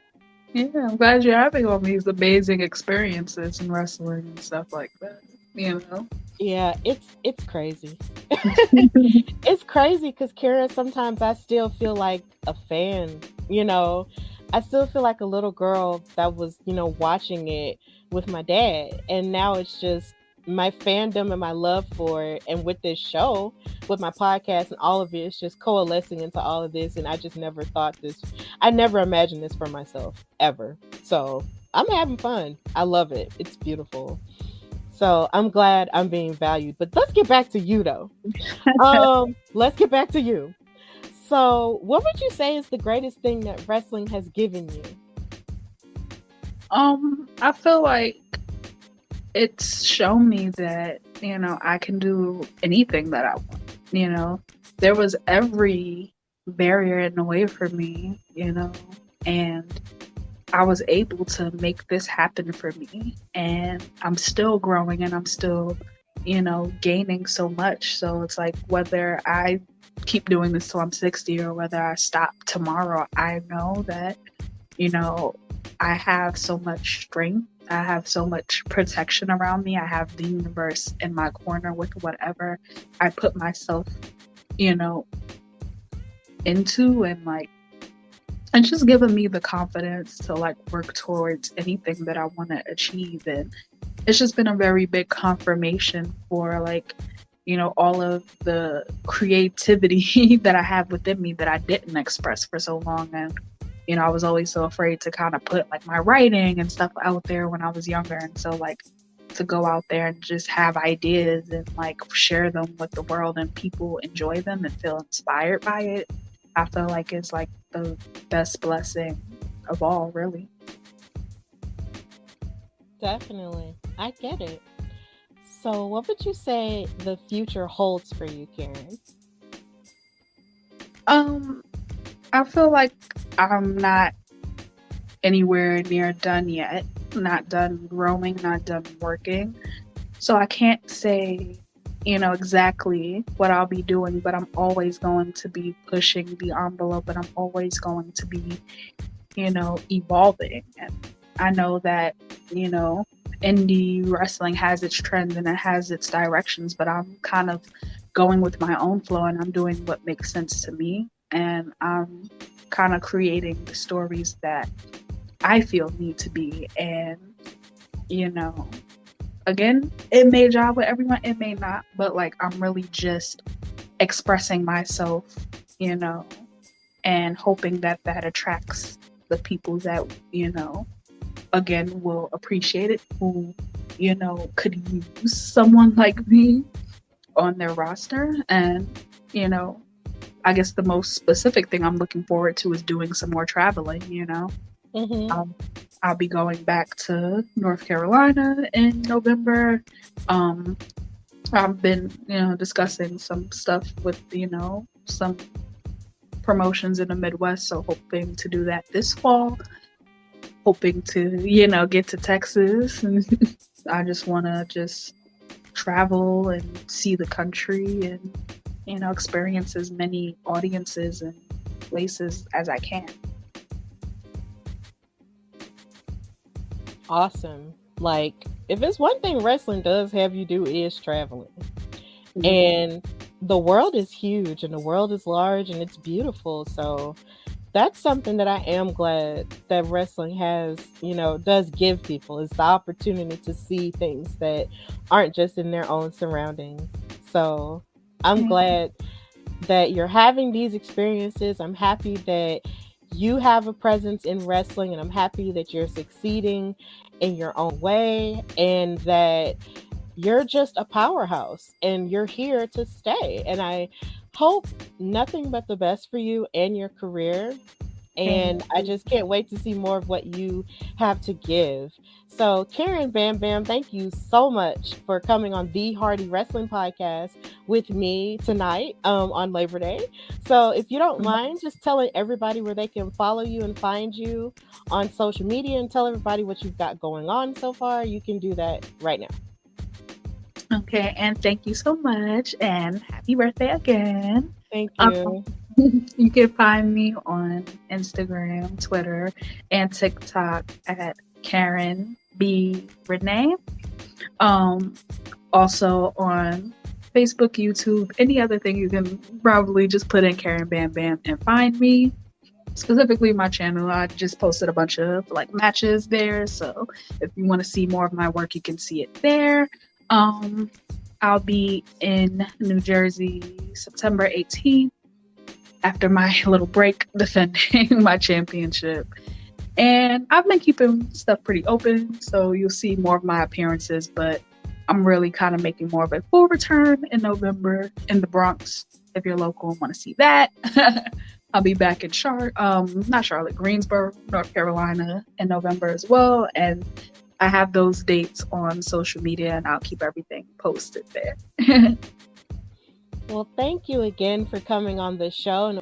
Yeah, I'm glad you're having all these amazing experiences in wrestling and stuff like that. Yeah, it's crazy. It's crazy because, Kara, sometimes I still feel like a fan, I still feel like a little girl that was, watching it with my dad. And now it's just my fandom and my love for it. And with this show, with my podcast and all of it, it's just coalescing into all of this. And I just never thought this, I never imagined this for myself ever. So I'm having fun. I love it. It's beautiful. So I'm glad I'm being valued. But let's get back to you, though. Let's get back to you. So what would you say is the greatest thing that wrestling has given you? I feel like it's shown me that, I can do anything that I want. There was every barrier in the way for me, and I was able to make this happen for me, and I'm still growing and I'm still, gaining so much. So it's like, whether I keep doing this till I'm 60 or whether I stop tomorrow, I know that, I have so much strength. I have so much protection around me. I have the universe in my corner with whatever I put myself, into, and just giving me the confidence to work towards anything that I want to achieve. And it's just been a very big confirmation for all of the creativity that I have within me that I didn't express for so long. And I was always so afraid to kind of put my writing and stuff out there when I was younger. And so to go out there and just have ideas and share them with the world and people enjoy them and feel inspired by it, I feel like it's the best blessing of all, really. Definitely. I get it. So what would you say the future holds for you, Karen? I feel like I'm not anywhere near done yet. Not done growing, not done working. So I can't say, exactly what I'll be doing, but I'm always going to be pushing the envelope and I'm always going to be, evolving. And I know that, indie wrestling has its trends and it has its directions, but I'm kind of going with my own flow and I'm doing what makes sense to me. And I'm kind of creating the stories that I feel need to be. And, again, it may jive with everyone, it may not, but I'm really just expressing myself, and hoping that attracts the people that, again, will appreciate it, who, could use someone like me on their roster. And, I guess the most specific thing I'm looking forward to is doing some more traveling, Mm-hmm. I'll be going back to North Carolina in November. I've been, discussing some stuff with, some promotions in the Midwest. So hoping to do that this fall. Hoping to, get to Texas. And I just want to travel and see the country and, experience as many audiences and places as I can. Awesome. If it's one thing wrestling does have you do is traveling. Mm-hmm. And the world is huge and the world is large and it's beautiful. So that's something that I am glad that wrestling has, does give people, is the opportunity to see things that aren't just in their own surroundings. So I'm glad that you're having these experiences. I'm happy that you have a presence in wrestling, and I'm happy that you're succeeding in your own way and that you're just a powerhouse and you're here to stay. And I hope nothing but the best for you and your career. And I just can't wait to see more of what you have to give. So Karen Bam Bam, thank you so much for coming on the Hardy Wrestling Podcast with me tonight on Labor Day. So if you don't mind just telling everybody where they can follow you and find you on social media and tell everybody what you've got going on so far, you can do that right now. Okay, and thank you so much and happy birthday again. Thank you. You can find me on Instagram, Twitter, and TikTok at Karen B. Renee. Also on Facebook, YouTube, any other thing you can probably just put in Karen Bam Bam and find me. specifically my channel. I just posted a bunch of like matches there. So if you want to see more of my work, you can see it there. I'll be in New Jersey September 18th after my little break defending my championship. And I've been keeping stuff pretty open, so you'll see more of my appearances, but I'm really kind of making more of a full return in November in the Bronx. If you're local and want to see that, I'll be back in Greensboro, North Carolina in November as well. And I have those dates on social media, and I'll keep everything posted there. Well, thank you again for coming on the show.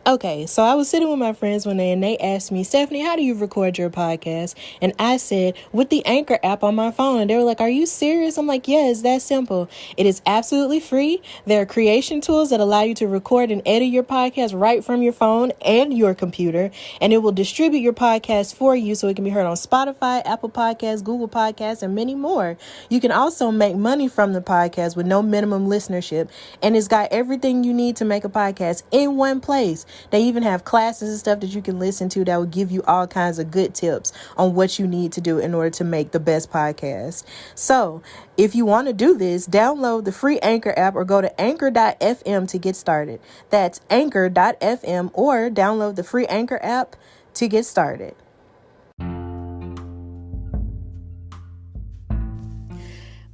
Okay, so I was sitting with my friends one day and they asked me, Stephanie, how do you record your podcast? And I said, with the Anchor app on my phone. And they were like, are you serious? I'm like, yeah, it's that simple. It is absolutely free. There are creation tools that allow you to record and edit your podcast right from your phone and your computer. And it will distribute your podcast for you so it can be heard on Spotify, Apple Podcasts, Google Podcasts, and many more. You can also make money from the podcast with no minimum listenership. And it's got everything you need to make a podcast in one place. They even have classes and stuff that you can listen to that will give you all kinds of good tips on what you need to do in order to make the best podcast. So if you want to do this, download the free Anchor app or go to anchor.fm to get started. That's anchor.fm, or download the free Anchor app to get started.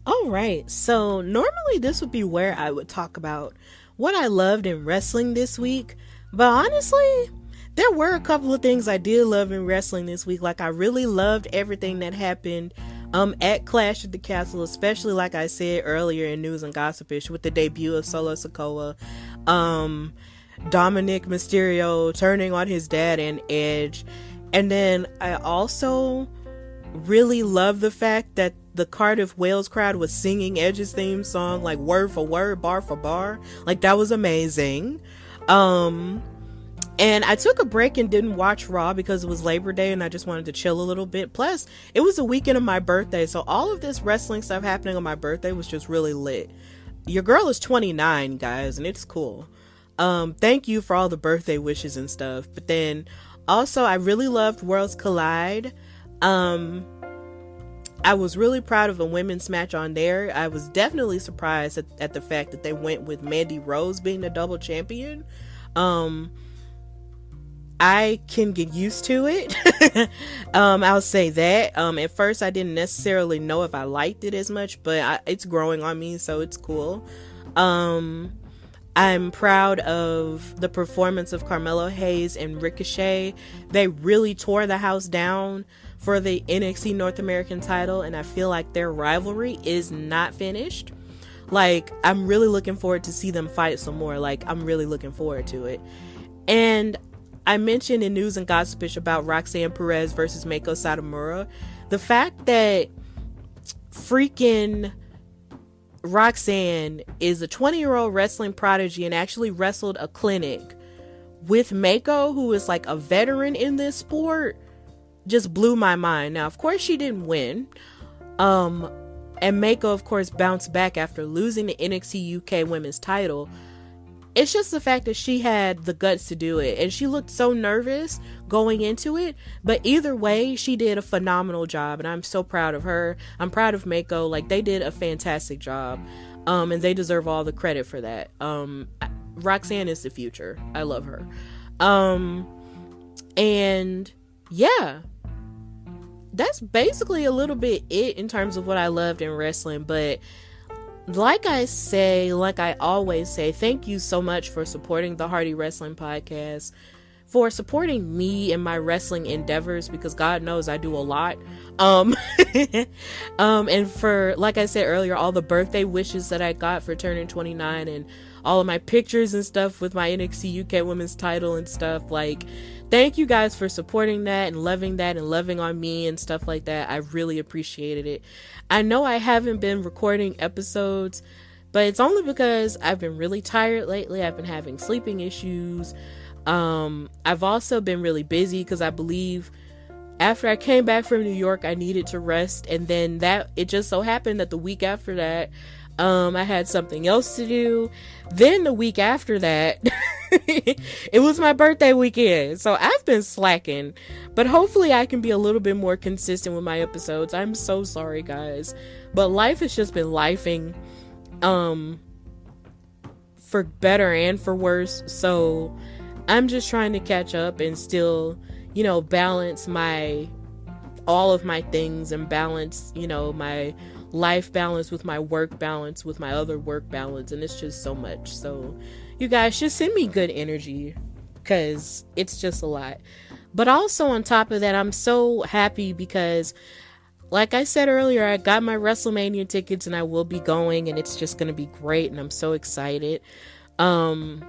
All right, so normally this would be where I would talk about what I loved in wrestling this week. But honestly, there were a couple of things I did love in wrestling this week. Like, I really loved everything that happened at Clash at the Castle, especially like I said earlier in News and Gossipish with the debut of Solo Sikoa, Dominic Mysterio turning on his dad and Edge. And then I also really love the fact that the Cardiff Wales crowd was singing Edge's theme song, like word for word, bar for bar. Like, that was amazing. And I took a break and didn't watch Raw because it was Labor Day and I just wanted to chill a little bit. Plus, it was the weekend of my birthday, so all of this wrestling stuff happening on my birthday was just really lit. Your girl is 29, guys, and it's cool. Thank you for all the birthday wishes and stuff. But then also, I really loved Worlds Collide. I was really proud of a women's match on there. I was definitely surprised at the fact that they went with Mandy Rose being the double champion. I can get used to it. I'll say that. At first, I didn't necessarily know if I liked it as much, but it's growing on me, so it's cool. I'm proud of the performance of Carmelo Hayes and Ricochet. They really tore the house down for the NXT North American title, and I feel like their rivalry is not finished. Like, I'm really looking forward to see them fight some more. Like, I'm really looking forward to it. And I mentioned in News and Gossipish about Roxanne Perez versus Mako Sadamura. The fact that freaking Roxanne is a 20-year-old wrestling prodigy and actually wrestled a clinic with Mako, who is like a veteran in this sport, just blew my mind. Now, of course, she didn't win. And Mako, of course, bounced back after losing the NXT UK women's title. It's just the fact that she had the guts to do it. And she looked so nervous going into it. But either way, she did a phenomenal job. And I'm so proud of her. I'm proud of Mako. Like, they did a fantastic job. And they deserve all the credit for that. Roxanne is the future. I love her. And yeah, that's basically a little bit it in terms of what I loved in wrestling. But like I always say, thank you so much for supporting the Hardy Wrestling Podcast, for supporting me and my wrestling endeavors, because God knows I do a lot. And for, like I said earlier, all the birthday wishes that I got for turning 29, and all of my pictures and stuff with my NXT UK women's title and stuff. Like, thank you guys for supporting that and loving on me and stuff like that. I really appreciated it. I know I haven't been recording episodes, but it's only because I've been really tired lately. I've been having sleeping issues. I've also been really busy because I believe after I came back from New York, I needed to rest. And then it just so happened that the week after that, I had something else to do. Then the week after that, it was my birthday weekend. So I've been slacking, but hopefully I can be a little bit more consistent with my episodes. I'm so sorry, guys, but life has just been lifing, for better and for worse. So I'm just trying to catch up and still, balance all of my things, and balance, my life balance with my work balance with my other work balance. And it's just so much. So you guys just send me good energy, because it's just a lot. But also on top of that, I'm so happy because, like I said earlier, I got my WrestleMania tickets and I will be going, and it's just going to be great. And I'm so excited. And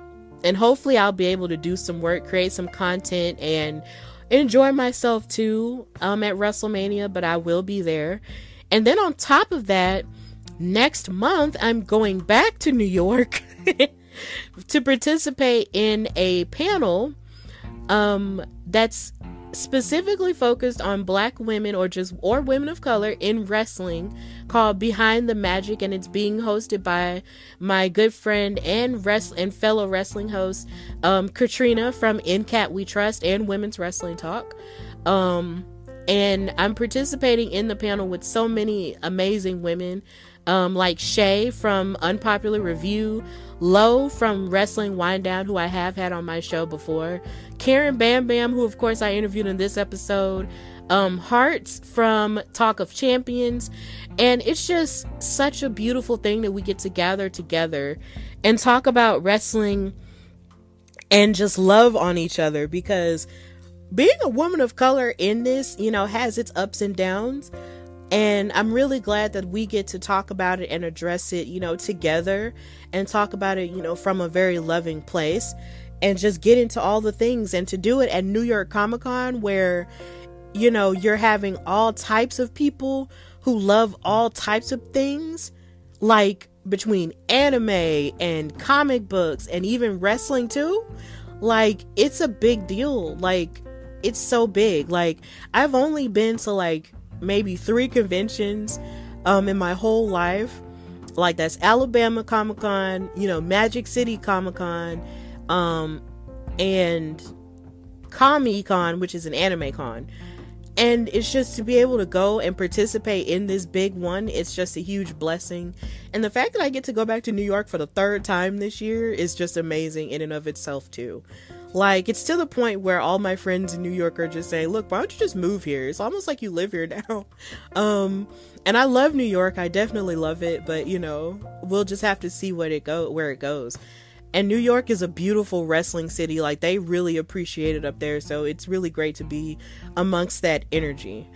hopefully I'll be able to do some work, create some content, and enjoy myself too, at WrestleMania, but I will be there. And then on top of that, next month, I'm going back to New York to participate in a panel, that's specifically focused on Black women or women of color in wrestling, called Behind the Magic, and it's being hosted by my good friend and fellow wrestling host, Katrina from In Cat We Trust and Women's Wrestling Talk. And I'm participating in the panel with so many amazing women, like Shay from Unpopular Review, Lo from Wrestling Wind Down, who I have had on my show before, Karen Bam Bam, who of course I interviewed in this episode, Hearts from Talk of Champions. And it's just such a beautiful thing that we get to gather together and talk about wrestling and just love on each other, because being a woman of color in this, has its ups and downs. And I'm really glad that we get to talk about it and address it, together, and talk about it, from a very loving place, and just get into all the things, and to do it at New York Comic Con, where, you're having all types of people who love all types of things, like between anime and comic books and even wrestling too. Like, it's a big deal. Like, it's so big. Like, I've only been to maybe 3 conventions in my whole life. Like, that's Alabama Comic Con, Magic City Comic Con, and Comic Con, which is an anime con. And it's just to be able to go and participate in this big one, it's just a huge blessing. And the fact that I get to go back to New York for the 3rd time this year is just amazing in and of itself too. Like, it's to the point where all my friends in New York are just saying, look, why don't you just move here? It's almost like you live here now. And I love New York. I definitely love it. But, we'll just have to see where it goes. And New York is a beautiful wrestling city. Like, they really appreciate it up there. So it's really great to be amongst that energy.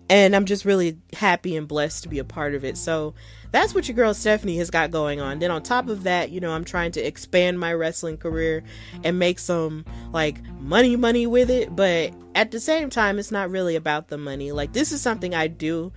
And I'm just really happy and blessed to be a part of it. So that's what your girl Stephanie has got going on. Then on top of that, I'm trying to expand my wrestling career and make some money with it. But at the same time, it's not really about the money. Like, this is something I do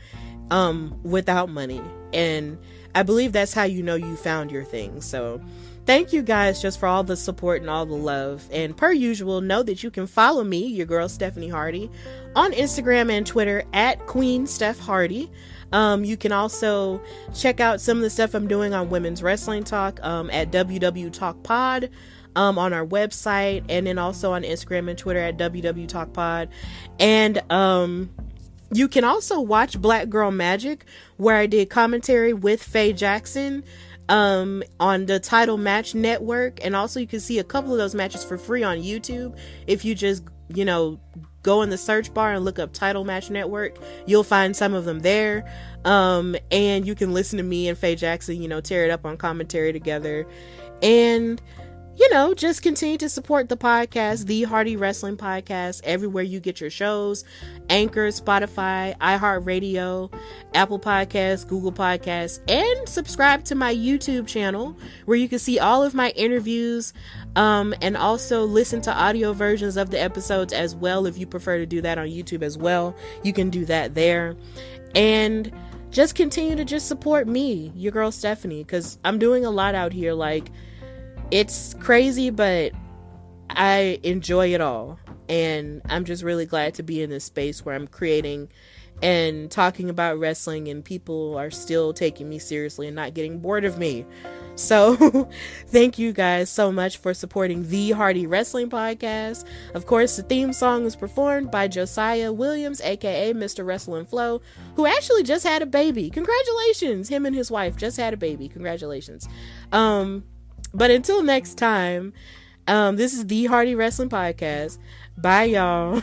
without money. And I believe that's how you found your thing. So thank you guys just for all the support and all the love. And per usual, know that you can follow me, your girl Stephanie Hardy, on Instagram and Twitter at Queen Steph Hardy. You can also check out some of the stuff I'm doing on Women's Wrestling Talk at WW Talk Pod on our website, and then also on Instagram and Twitter at WW Talk Pod. And you can also watch Black Girl Magik, where I did commentary with Faye Jackson on the Title Match Network. And also you can see a couple of those matches for free on YouTube. If you just, go in the search bar and look up Title Match Network, you'll find some of them there. And you can listen to me and Faye Jackson, tear it up on commentary together. And, just continue to support the podcast, The Hardy Wrestling Podcast, everywhere you get your shows: Anchor, Spotify, iHeartRadio, Apple Podcasts, Google Podcasts, and subscribe to my YouTube channel, where you can see all of my interviews, and also listen to audio versions of the episodes as well. If you prefer to do that on YouTube as well, you can do that there. And just continue to just support me, your girl Stephanie, because I'm doing a lot out here. Like, it's crazy, but I enjoy it all. And I'm just really glad to be in this space where I'm creating and talking about wrestling, and people are still taking me seriously and not getting bored of me. So thank you guys so much for supporting the Hardy Wrestling Podcast. Of course, the theme song was performed by Josiah Williams, aka Mr. Wrestling Flow, who actually just had a baby. Congratulations! Him and his wife just had a baby. Congratulations. But until next time, this is the Hardy Wrestling Podcast. Bye, y'all.